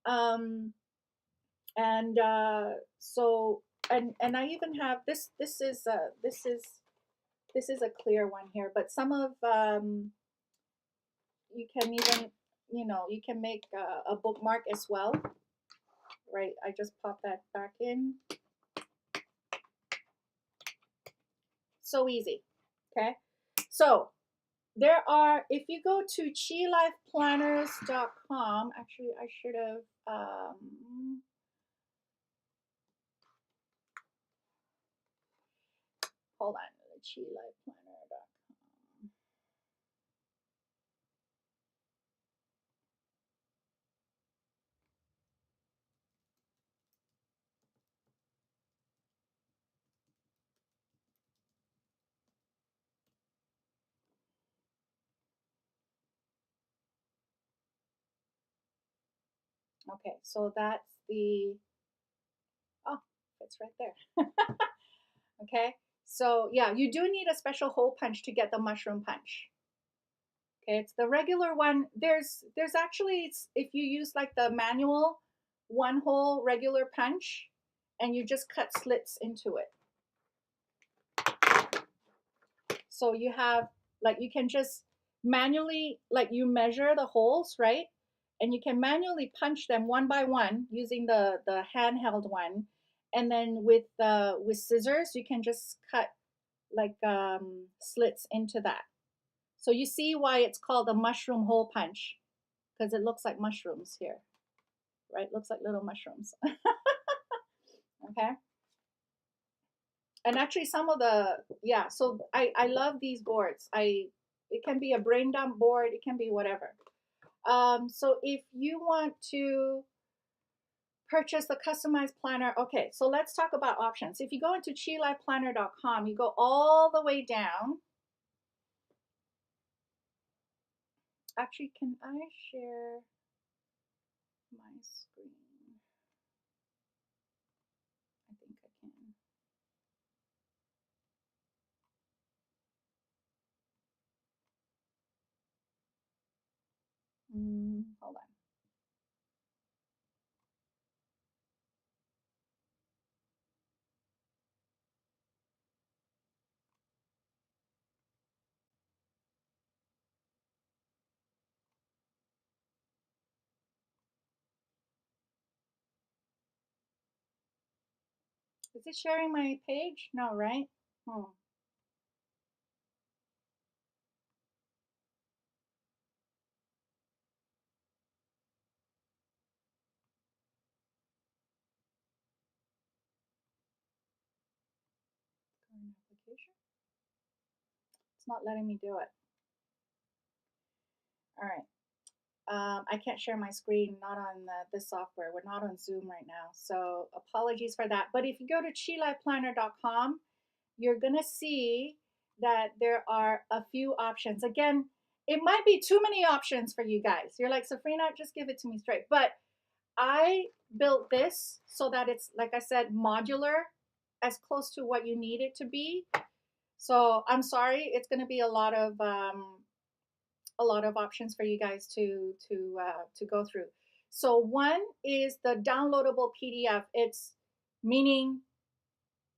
And so, and I even have this. This is a clear one here, but some of you can even, you can make a bookmark as well, right? I just pop that back in. So easy. Okay, so there are, if you go to chilifeplanners.com, actually I should have hold on, chilifeplanner.com. Okay, so that's the, oh, it's right there. Okay, so yeah, you do need a special hole punch to get the mushroom punch. Okay, it's the regular one. There's actually, if you use like the manual 1 hole regular punch and you just cut slits into it. So you have, like, you can just manually, like, you measure the holes, right? And you can manually punch them one by one using the handheld one. And then with scissors, you can just cut like slits into that. So you see why it's called a mushroom hole punch, because it looks like mushrooms here, right? Looks like little mushrooms. Okay. And actually some of the, yeah, so I love these boards. It can be a brain dump board, it can be whatever. So if you want to purchase the customized planner, okay, so let's talk about options. If you go into chilifeplanner.com, you go all the way down. Actually, can I share my screen? I think I can. Hold on. Is it sharing my page? No, right? Current application. It's not letting me do it. All right. I can't share my screen, not on this software. We're not on Zoom right now. So apologies for that. But if you go to chilifeplanner.com, you're going to see that there are a few options. Again, it might be too many options for you guys. You're like, Safrina, just give it to me straight. But I built this so that it's, like I said, modular, as close to what you need it to be. So I'm sorry, it's going to be a lot of options for you guys to go through. So one is the downloadable PDF. It's meaning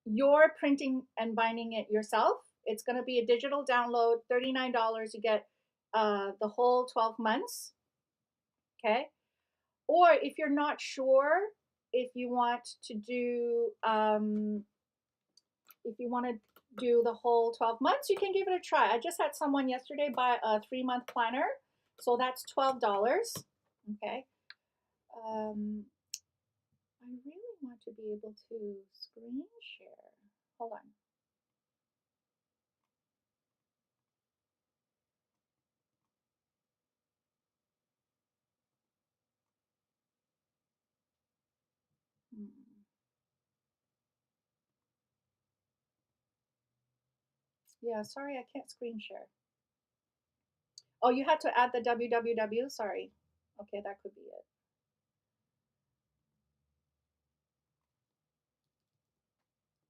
you're printing and binding it yourself. It's going to be a digital download, $39. You get the whole 12 months. Okay. Or if you're not sure if you want to do if you want to do the whole 12 months, you can give it a try. I just had someone yesterday buy a 3-month planner, so that's $12. Okay. I really want to be able to screen share. Hold on. Yeah, sorry, I can't screen share. Oh, you had to add the www? Sorry. Okay, that could be it.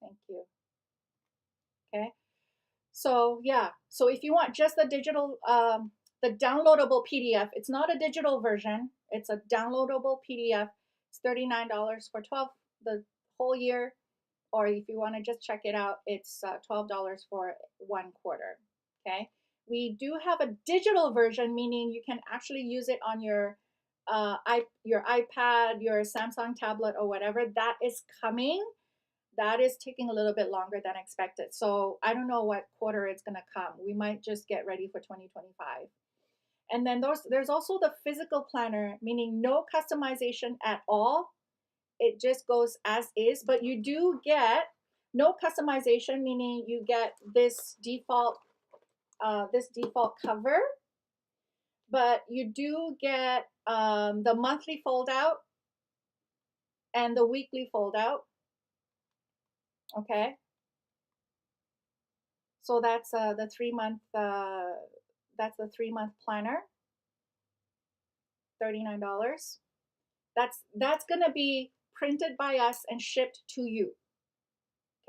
Thank you. Okay. So yeah, so if you want just the digital, the downloadable PDF, it's not a digital version. It's a downloadable PDF. It's $39 for 12 the whole year, or if you want to just check it out, it's $12 for 1 quarter. Okay. We do have a digital version, meaning you can actually use it on your your iPad, your Samsung tablet, or whatever. That is coming. That is taking a little bit longer than expected. So I don't know what quarter it's going to come. We might just get ready for 2025. And then there's also the physical planner, meaning no customization at all. It just goes as is, but you do get no customization, meaning you get this default cover, but you do get the monthly fold out and the weekly fold out. Okay. So that's the 3-month. That's the 3-month planner, $39. That's gonna be printed by us and shipped to you.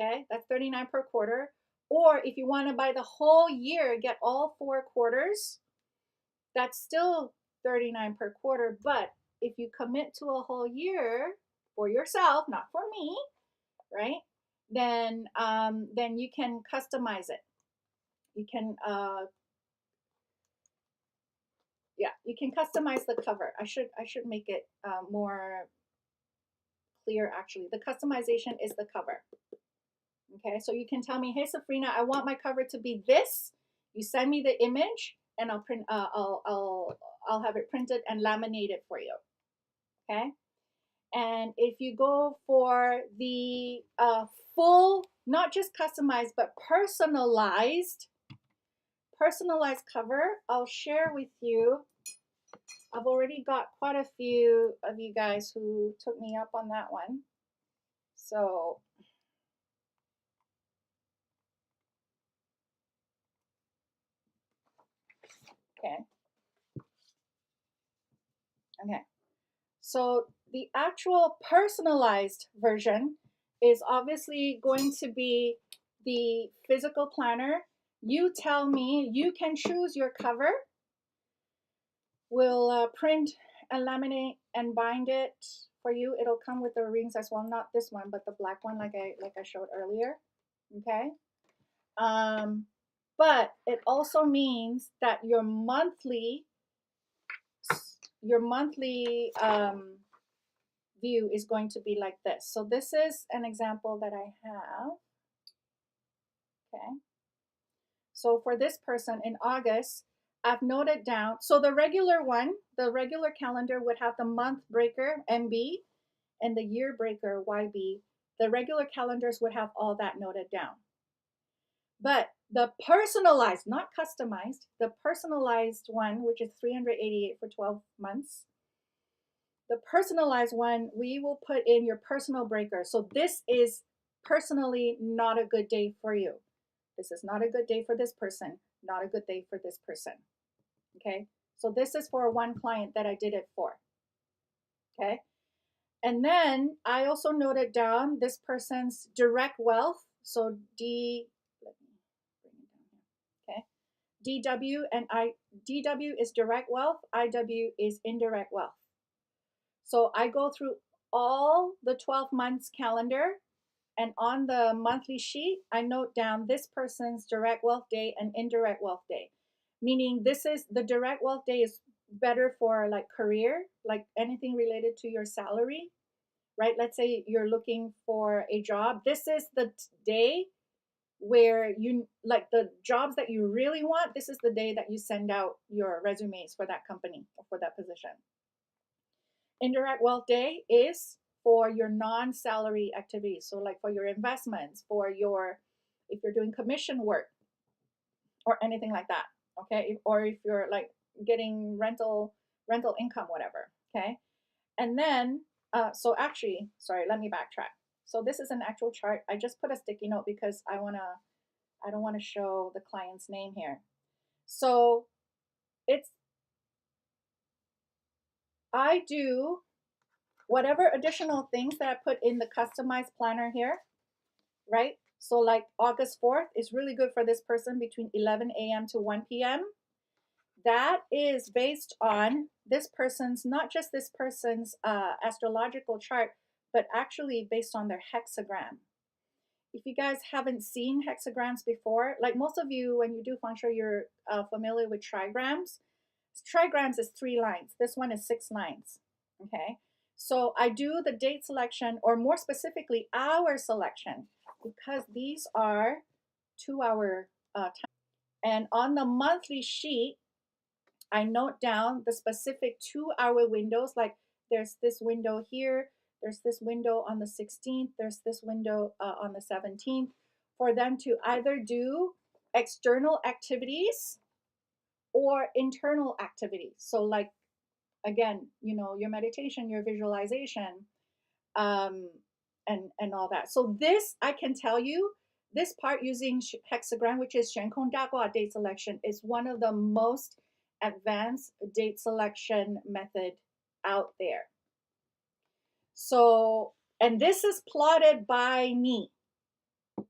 Okay, that's $39 per quarter. Or if you want to buy the whole year, get all 4 quarters, that's still $39 per quarter. But if you commit to a whole year for yourself, not for me, right? Then you can customize it. You can yeah, you can customize the cover. I should make it more clear. Actually, the customization is the cover. Okay, so you can tell me, hey Safrina, I want my cover to be this. You send me the image, and I'll print. I'll have it printed and laminated for you. Okay, And if you go for the full, not just customized, but personalized cover, I'll share with you. I've already got quite a few of you guys who took me up on that one. So, okay. Okay. So the actual personalized version is obviously going to be the physical planner. You tell me, you can choose your cover. We'll print and laminate and bind it for you. It'll come with the rings as well, not this one, but the black one like I showed earlier. Okay. But it also means that your monthly view is going to be like this. So this is an example that I have. Okay. So for this person in August, I've noted down. So the regular one, the regular calendar would have the month breaker, MB, and the year breaker, YB. The regular calendars would have all that noted down. But the personalized, not customized, the personalized one, which is 388 for 12 months, the personalized one, we will put in your personal breaker. So this is personally not a good day for you. This is not a good day for this person, not a good day for this person. Okay, so this is for one client that I did it for. Okay, and then I also noted down this person's direct wealth. So D, let me bring it down here. Okay, DW and DW is direct wealth, IW is indirect wealth. So I go through all the 12 months calendar, and on the monthly sheet, I note down this person's direct wealth day and indirect wealth day. Meaning this is the direct wealth day is better for like career, like anything related to your salary, right? Let's say you're looking for a job. This is the day where you like the jobs that you really want. This is the day that you send out your resumes for that company or for that position. Indirect wealth day is for your non-salary activities. So like for your investments, for your, if you're doing commission work or anything like that. Okay. Or if you're like getting rental income, whatever. Okay. And then, so actually, sorry, let me backtrack. So this is an actual chart. I just put a sticky note because I don't want to show the client's name here. So I do whatever additional things that I put in the customized planner here, right? So like August 4th is really good for this person between 11 a.m. to 1 p.m. That is based on this person's, not just this person's astrological chart, but actually based on their hexagram. If you guys haven't seen hexagrams before, like most of you, when you do Feng Shui, you're familiar with trigrams. Trigrams is 3 lines. This one is 6 lines, okay? So I do the date selection, or more specifically, hour selection, because these are 2-hour time. And on the monthly sheet, I note down the specific 2-hour windows, like there's this window here, there's this window on the 16th, there's this window on the 17th, for them to either do external activities or internal activities. So like, again, you know, your meditation, your visualization, and all that. So this, I can tell you, this part using hexagram, which is 悬空大卦 date selection, is one of the most advanced date selection method out there. So, and this is plotted by me.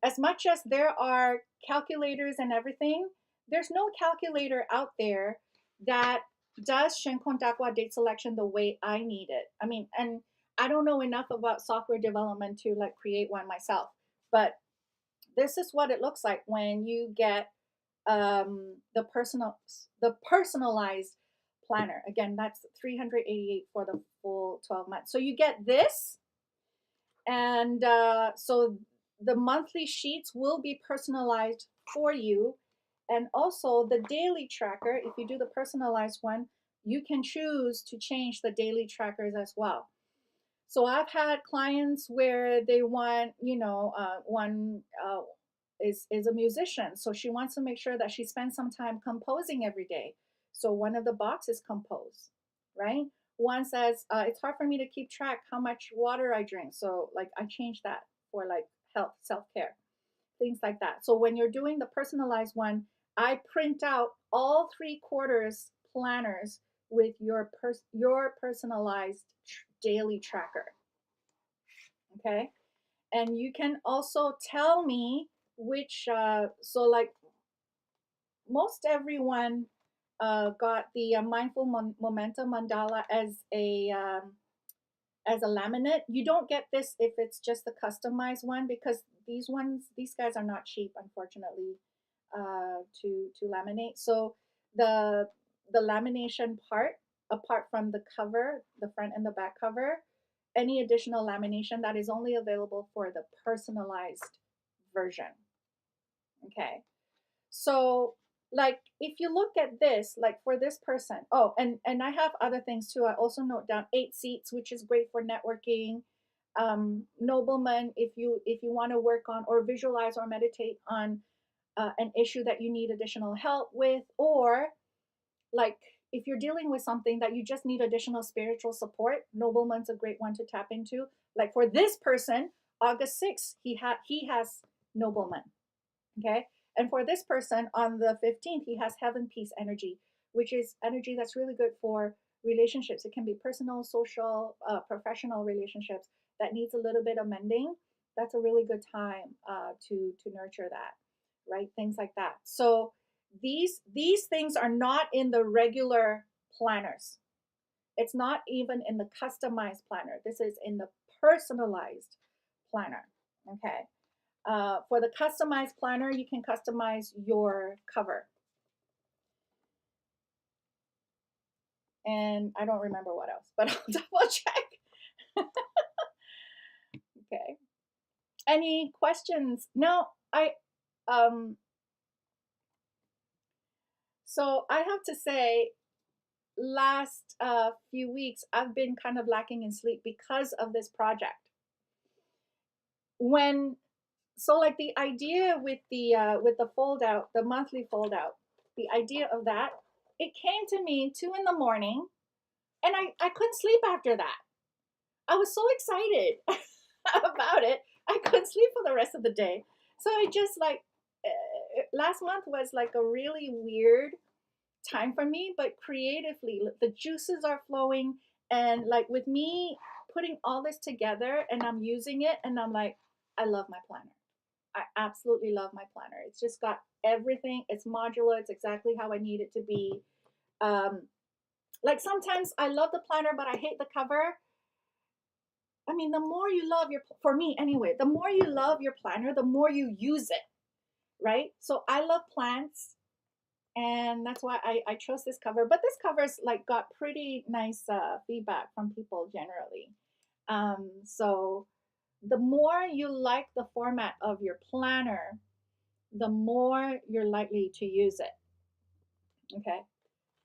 As much as there are calculators and everything, there's no calculator out there that does 悬空大卦 date selection the way I need it. I mean, and I don't know enough about software development to like create one myself, but this is what it looks like when you get the personalized planner. Again, that's 388 for the full 12 months. So you get this, and so the monthly sheets will be personalized for you, and also the daily tracker. If you do the personalized one, you can choose to change the daily trackers as well. So I've had clients where they want, one is a musician, so she wants to make sure that she spends some time composing every day. So one of the boxes compose, right? One says it's hard for me to keep track how much water I drink, so like I change that for like health, self care, things like that. So when you're doing the personalized one, I print out all 3/4 planners with your personalized daily tracker. Okay, and you can also tell me which. So like most everyone got the mindful momentum mandala as a laminate. You don't get this if it's just the customized one, because these guys are not cheap, unfortunately, to laminate. So the the lamination part, apart from the cover, the front and the back cover, any additional lamination that is only available for the personalized version. Okay. So like if you look at this, like for this person, oh, and I have other things too. I also note down 8 seats, which is great for networking. Nobleman, if you want to work on or visualize or meditate on an issue that you need additional help with, or like if you're dealing with something that you just need additional spiritual support, Nobleman's a great one to tap into. Like for this person, August 6th, he has Nobleman. Okay. And for this person on the 15th, he has heaven peace energy, which is energy that's really good for relationships. It can be personal, social, professional relationships that needs a little bit of mending. That's a really good time to nurture that, right? Things like that. So these things are not in the regular planners. It's not even in the customized planner. This is in the personalized planner. Okay. For the customized planner, you can customize your cover. And I don't remember what else, but I'll double check. Okay. Any questions? No, um so I have to say, last few weeks I've been kind of lacking in sleep because of this project. When so like the idea with the fold out, the monthly fold out, the idea of that, it came to me 2 in the morning, and I couldn't sleep after that. I was so excited about it. I couldn't sleep for the rest of the day. So I just like last month was like a really weird time for me, but creatively the juices are flowing, and like with me putting all this together and I'm using it, and I'm like, I love my planner. I absolutely love my planner. It's just got everything. It's modular. It's exactly how I need it to be. Um, like sometimes I love the planner, but I hate the cover. I mean, the more you love your, for me anyway, the more you love your planner, the more you use it, right? So I love plants, and that's why I chose this cover. But this cover's like got pretty nice feedback from people generally. So the more you like the format of your planner, the more you're likely to use it. Okay.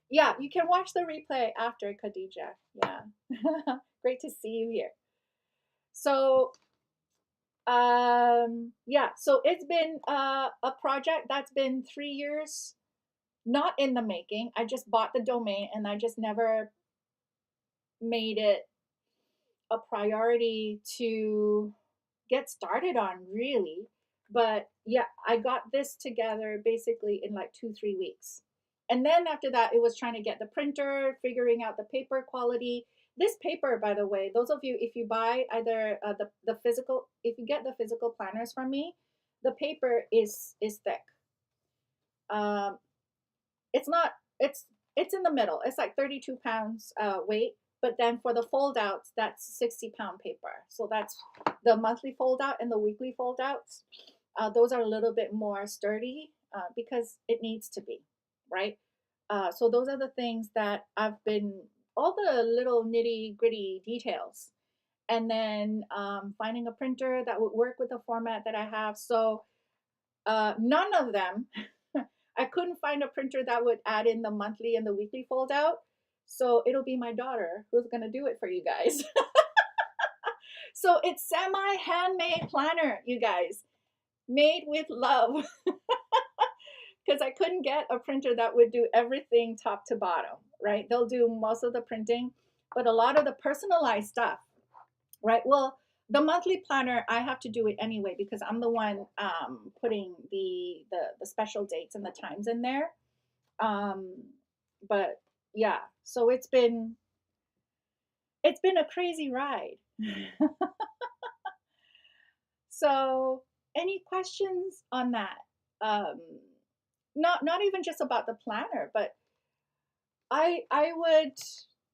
Yeah, you can watch the replay after, Khadija. Yeah. Great to see you here. So yeah, so it's been a project that's been 3 years not in the making. I just bought the domain and I just never made it a priority to get started on, really. But yeah, I got this together basically in like 2-3 weeks. And then after that, it was trying to get the printer, figuring out the paper quality. This paper, by the way, those of you, if you buy either the physical, if you get the physical planners from me, the paper is thick. Um, it's not, it's in the middle. It's like 32 pounds weight. But then for the fold outs, that's 60-pound paper. So that's the monthly fold out and the weekly fold outs. Those are a little bit more sturdy because it needs to be, right? So those are the things that I've been, all the little nitty gritty details. And then finding a printer that would work with the format that I have. So none of them, I couldn't find a printer that would add in the monthly and the weekly fold out. So it'll be my daughter who's going to do it for you guys. So it's semi-handmade planner, you guys, made with love. Because I couldn't get a printer that would do everything top to bottom, right? They'll do most of the printing, but a lot of the personalized stuff, right? Well, the monthly planner, I have to do it anyway because I'm the one putting the special dates and the times in there. Um, but yeah, so it's been a crazy ride. So, any questions on that? Um, not even just about the planner, but I would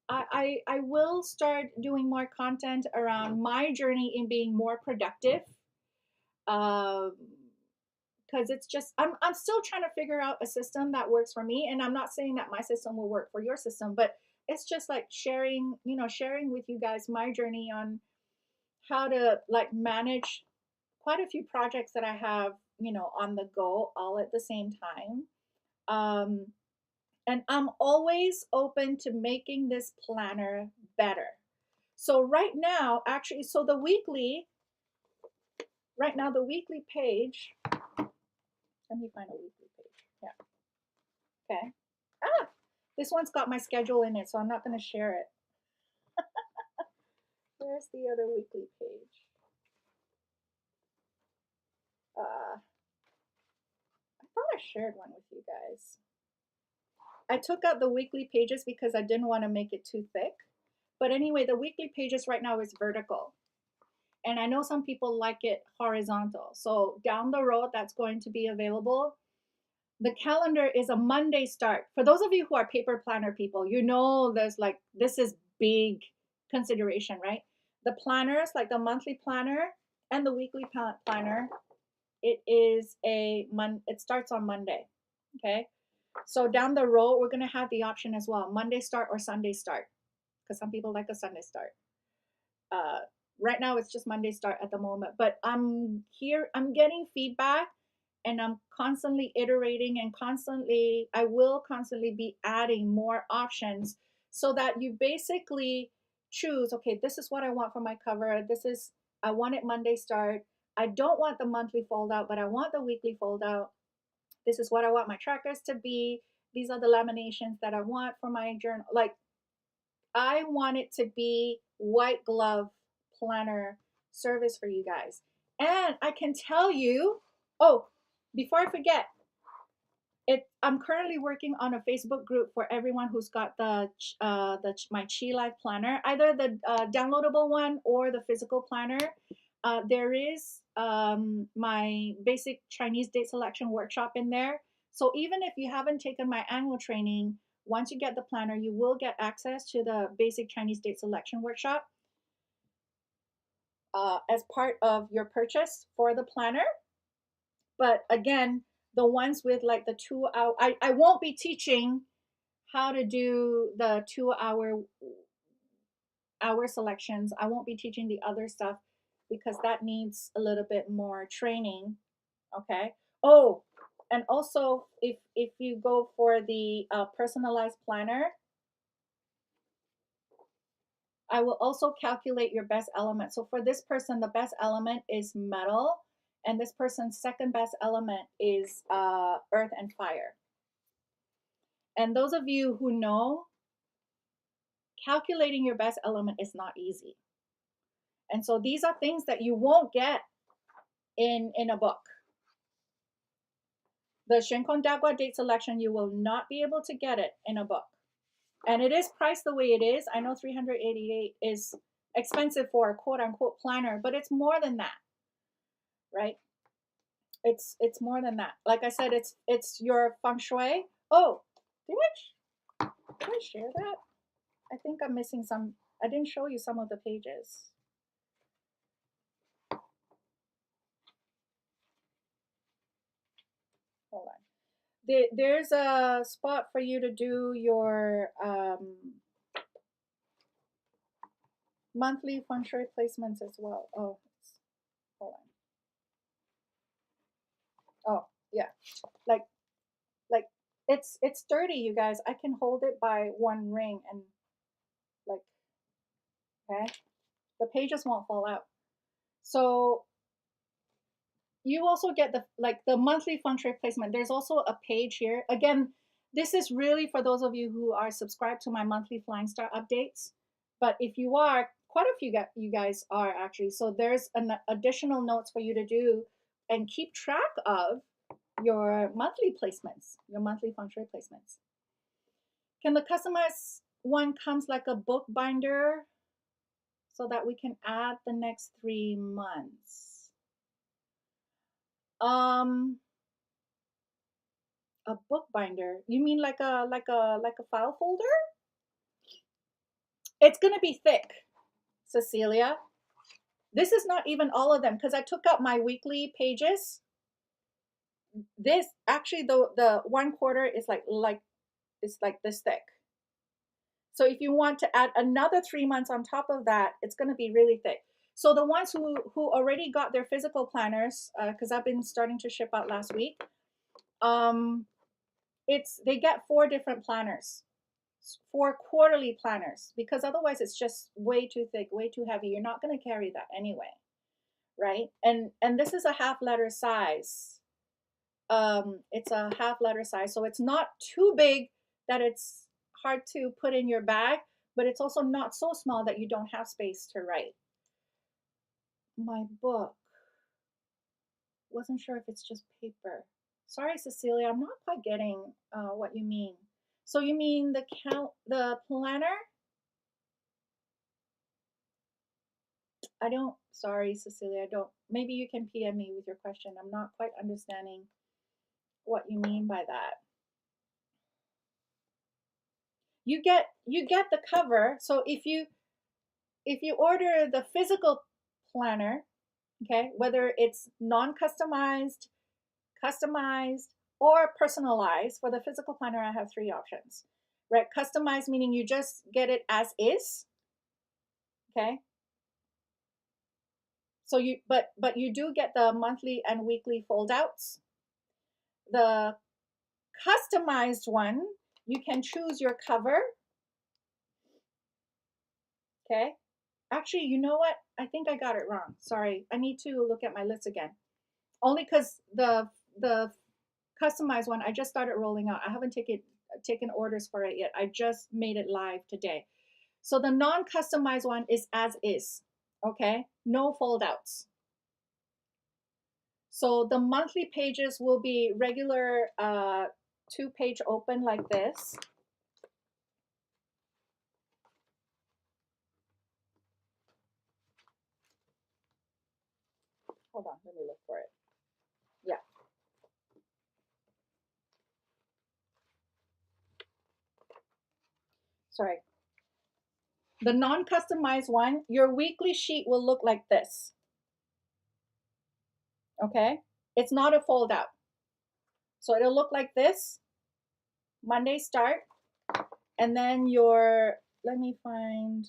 I will start doing more content around my journey in being more productive. Um, because it's just I'm still trying to figure out a system that works for me, and I'm not saying that my system will work for your system, but it's just like sharing, sharing with you guys my journey on how to like manage quite a few projects that I have, on the go all at the same time. Um, and I'm always open to making this planner better. So right now, actually, so right now, the weekly page, let me find a weekly page. Yeah. Okay. Ah, this one's got my schedule in it, so I'm not going to share it. Where's the other weekly page? I thought I shared one with you guys. I took out the weekly pages because I didn't want to make it too thick. But anyway, the weekly pages right now is vertical. And I know some people like it horizontal. So down the road, that's going to be available. The calendar is a Monday start. For those of you who are paper planner people, there's like, this is big consideration, right? The planners, like the monthly planner and the weekly planner, it starts on Monday. Okay. So down the road, we're going to have the option as well, Monday start or Sunday start, because some people like a Sunday start. Uh, right now, it's just Monday start at the moment, but I'm getting feedback, and I'm constantly iterating, and I will constantly be adding more options so that you basically choose, okay, this is what I want for my cover. I want it Monday start. I don't want the monthly fold out, but I want the weekly fold out. This is what I want my trackers to be. These are the laminations that I want for my journal. Like, I want it to be white glove planner service for you guys. And I can tell you, oh, before I forget, I'm currently working on a Facebook group for everyone who's got my Chi Life planner, either the downloadable one or the physical planner. There is my basic Chinese date selection workshop in there. So even if you haven't taken my annual training, once you get the planner, you will get access to the basic Chinese date selection workshop as part of your purchase for the planner. But again, the ones with like the 2 hour, I won't be teaching how to do the 2 hour selections. I won't be teaching the other stuff because that needs a little bit more training. Okay. Oh, and also if you go for the personalized planner, I will also calculate your best element. So for this person, the best element is metal, and this person's second best element is earth and fire. And those of you who know, calculating your best element is not easy. And so these are things that you won't get in a book. The Shinkon Dagua date selection, you will not be able to get it in a book. And it is priced the way it is. I know 388 is expensive for a quote unquote planner, but it's more than that, right? It's more than that. Like I said, it's your feng shui. Oh, did I share that? I think I'm missing some. I didn't show you some of the pages. Hold on. There's a spot for you to do your monthly feng shui placements as well. Oh, hold on. Oh, yeah. Like it's sturdy, you guys. I can hold it by one ring and like, okay, the pages won't fall out. So you also get the monthly feng shui placement. There's also a page here. Again, this is really for those of you who are subscribed to my monthly flying star updates. But if you are, quite a few you guys are actually. So there's an additional notes for you to do and keep track of your monthly placements, your monthly feng shui placements. Can the customized one comes like a book binder so that we can add the next 3 months? A book binder. You mean like a file folder? It's gonna be thick, Cecilia. This is not even all of them because I took out my weekly pages. This actually the 1/4 is it's like this thick. So if you want to add another 3 months on top of that, it's going to be really thick. So the ones who already got their physical planners, because I've been starting to ship out last week, they get 4 different planners, 4 quarterly planners, because otherwise it's just way too thick, way too heavy. You're not going to carry that anyway, right? And this is a half letter size. It's a half letter size, so it's not too big that it's hard to put in your bag, but it's also not so small that you don't have space to write. My book. Wasn't sure if it's just paper. Sorry, Cecilia, I'm not quite getting what you mean. So you mean the planner? I don't, sorry, Cecilia, I don't. Maybe you can PM me with your question. I'm not quite understanding what you mean by that. You get the cover. So if you order the physical planner, okay, whether it's non-customized, customized, or personalized, for the physical planner I have 3 options, right? Customized meaning you just get it as is, okay? So but you do get the monthly and weekly fold outs. The customized one, you can choose your cover, okay? Actually, you know what? I think I got it wrong. Sorry, I need to look at my list again. Only because the customized one I just started rolling out. I haven't taken orders for it yet. I just made it live today. So the non-customized one is as is, okay? No fold outs. So the monthly pages will be regular 2-page open like this. Hold on, let me look for it. Yeah. Sorry. The non-customized one, your weekly sheet will look like this. Okay? It's not a fold out. So it'll look like this. Monday start. And then let me find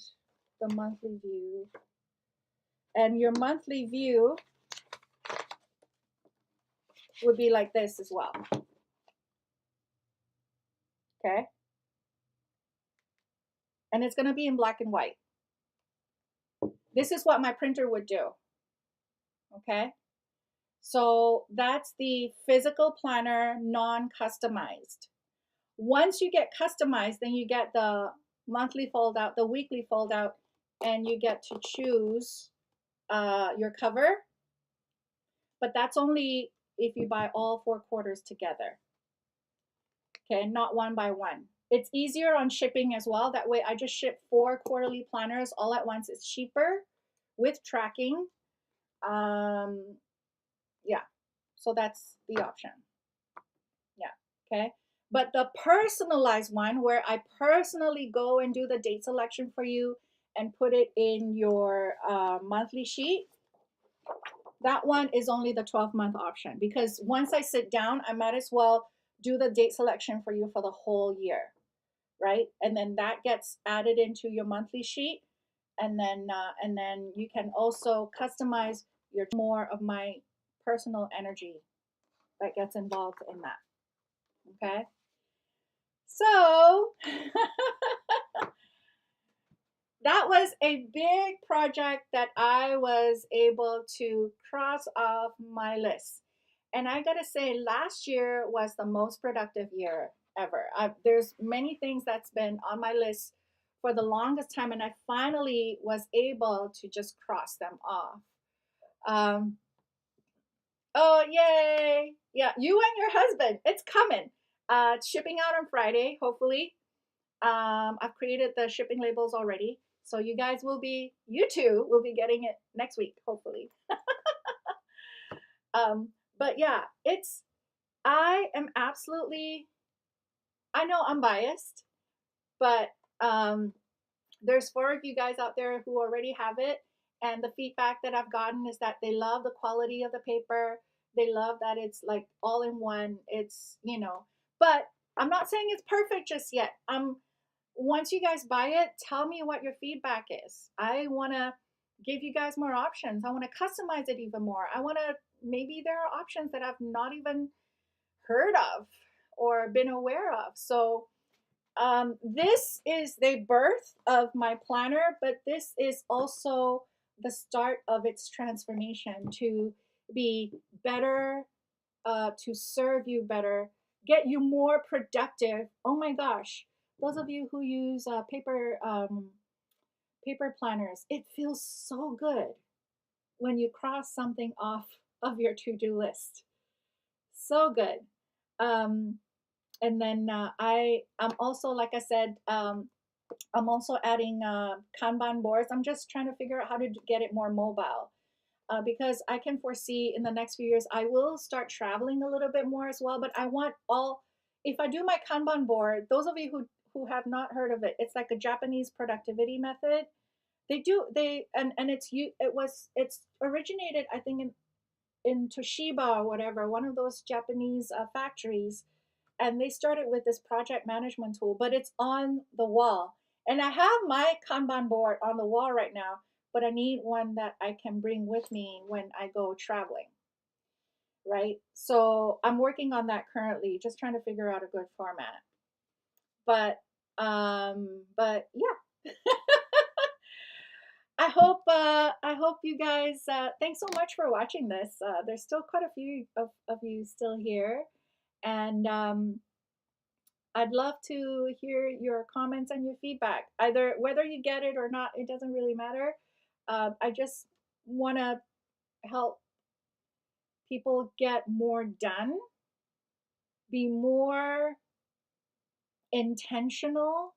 the monthly view. And your monthly view would be like this as well. Okay? And it's going to be in black and white. This is what my printer would do. Okay? So that's the physical planner, non-customized. Once you get customized, then you get the monthly fold out, the weekly fold out, and you get to choose your cover. But that's only if you buy all 4 quarters together. Okay, not one by one. It's easier on shipping as well. That way I just ship 4 quarterly planners all at once. It's cheaper with tracking. Yeah, so that's the option. Yeah, okay. But the personalized one, where I personally go and do the date selection for you and put it in your monthly sheet, that one is only the 12-month option, because once I sit down, I might as well do the date selection for you for the whole year, right? And then that gets added into your monthly sheet, and then you can also customize your more of my personal energy that gets involved in that. Okay, so that that was a big project that I was able to cross off my list. And I gotta say, last year was the most productive year ever. There's many things that's been on my list for the longest time, and I finally was able to just cross them off. Um, oh, yay! Yeah, you and your husband, it's coming. It's shipping out on Friday, hopefully. I've created the shipping labels already. So you two will be getting it next week, hopefully. But yeah, I am absolutely, I know I'm biased, but there's 4 of you guys out there who already have it. And the feedback that I've gotten is that they love the quality of the paper. They love that it's like all in one. But I'm not saying it's perfect just yet. Once you guys buy it, tell me what your feedback is. I want to give you guys more options. I want to customize it even more. Maybe there are options that I've not even heard of or been aware of. So, this is the birth of my planner, but this is also the start of its transformation to be better, to serve you better, get you more productive. Oh my gosh, those of you who use paper planners, it feels so good when you cross something off of your to-do list. So good. Um, and then I'm also, like I said, I'm also adding Kanban boards. I'm just trying to figure out how to get it more mobile. Because I can foresee in the next few years I will start traveling a little bit more as well. But if I do my Kanban board, those of you who have not heard of it, it's like a Japanese productivity method. It's originated, I think, in Toshiba or whatever, one of those Japanese factories, and they started with this project management tool, but it's on the wall. And I have my Kanban board on the wall right now, but I need one that I can bring with me when I go traveling. Right? So I'm working on that currently, just trying to figure out a good format. But yeah. I hope you guys thanks so much for watching this. There's still quite a few of you still here, and I'd love to hear your comments and your feedback. Either whether you get it or not, it doesn't really matter. I just want to help people get more done, be more intentional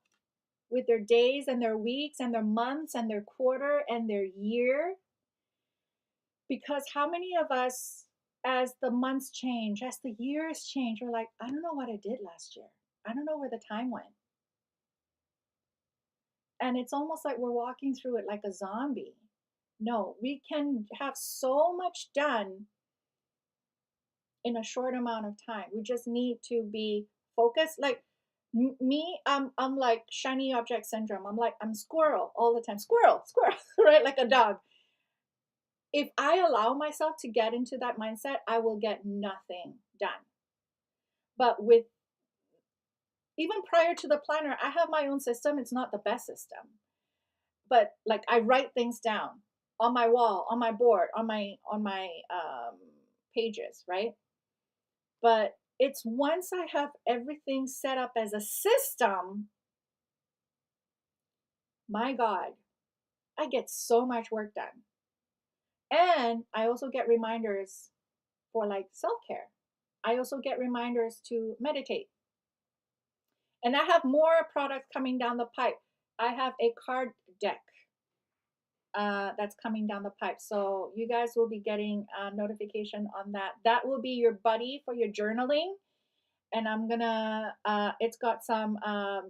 with their days and their weeks and their months and their quarter and their year. Because how many of us, as the months change, as the years change, we're like, I don't know what I did last year. I don't know where the time went. And it's almost like we're walking through it like a zombie. No, we can have so much done in a short amount of time. We just need to be focused. Like me, I'm like shiny object syndrome. I'm squirrel all the time. Squirrel, squirrel, right? Like a dog. If I allow myself to get into that mindset, I will get nothing done. But even prior to the planner, I have my own system. It's not the best system, but like I write things down on my wall, on my board, on my pages, right? But it's once I have everything set up as a system, my God, I get so much work done. And I also get reminders for like self-care. I also get reminders to meditate. And I have more products coming down the pipe. I have a card deck that's coming down the pipe. So you guys will be getting a notification on that. That will be your buddy for your journaling. And it's got some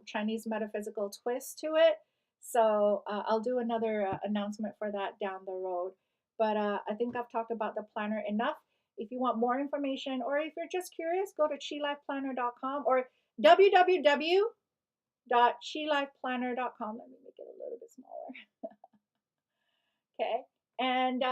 Chinese metaphysical twist to it. So I'll do another announcement for that down the road. But I think I've talked about the planner enough. If you want more information, or if you're just curious, go to chilifeplanner.com or www.chilifeplanner.com. Let me make it a little bit smaller. Okay. And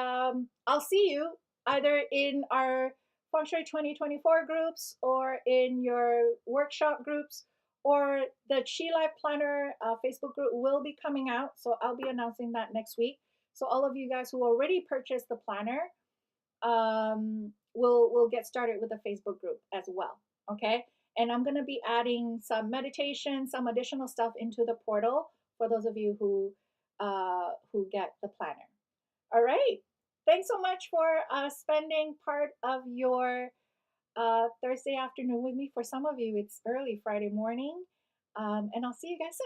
I'll see you either in our Feng Shui 2024 groups or in your workshop groups or the Chi Life Planner Facebook group will be coming out. So I'll be announcing that next week. So all of you guys who already purchased the planner, we'll get started with the Facebook group as well. Okay, and I'm gonna be adding some meditation, some additional stuff into the portal for those of you who get the planner. All right. Thanks so much for spending part of your Thursday afternoon with me. For some of you, it's early Friday morning. And I'll see you guys soon.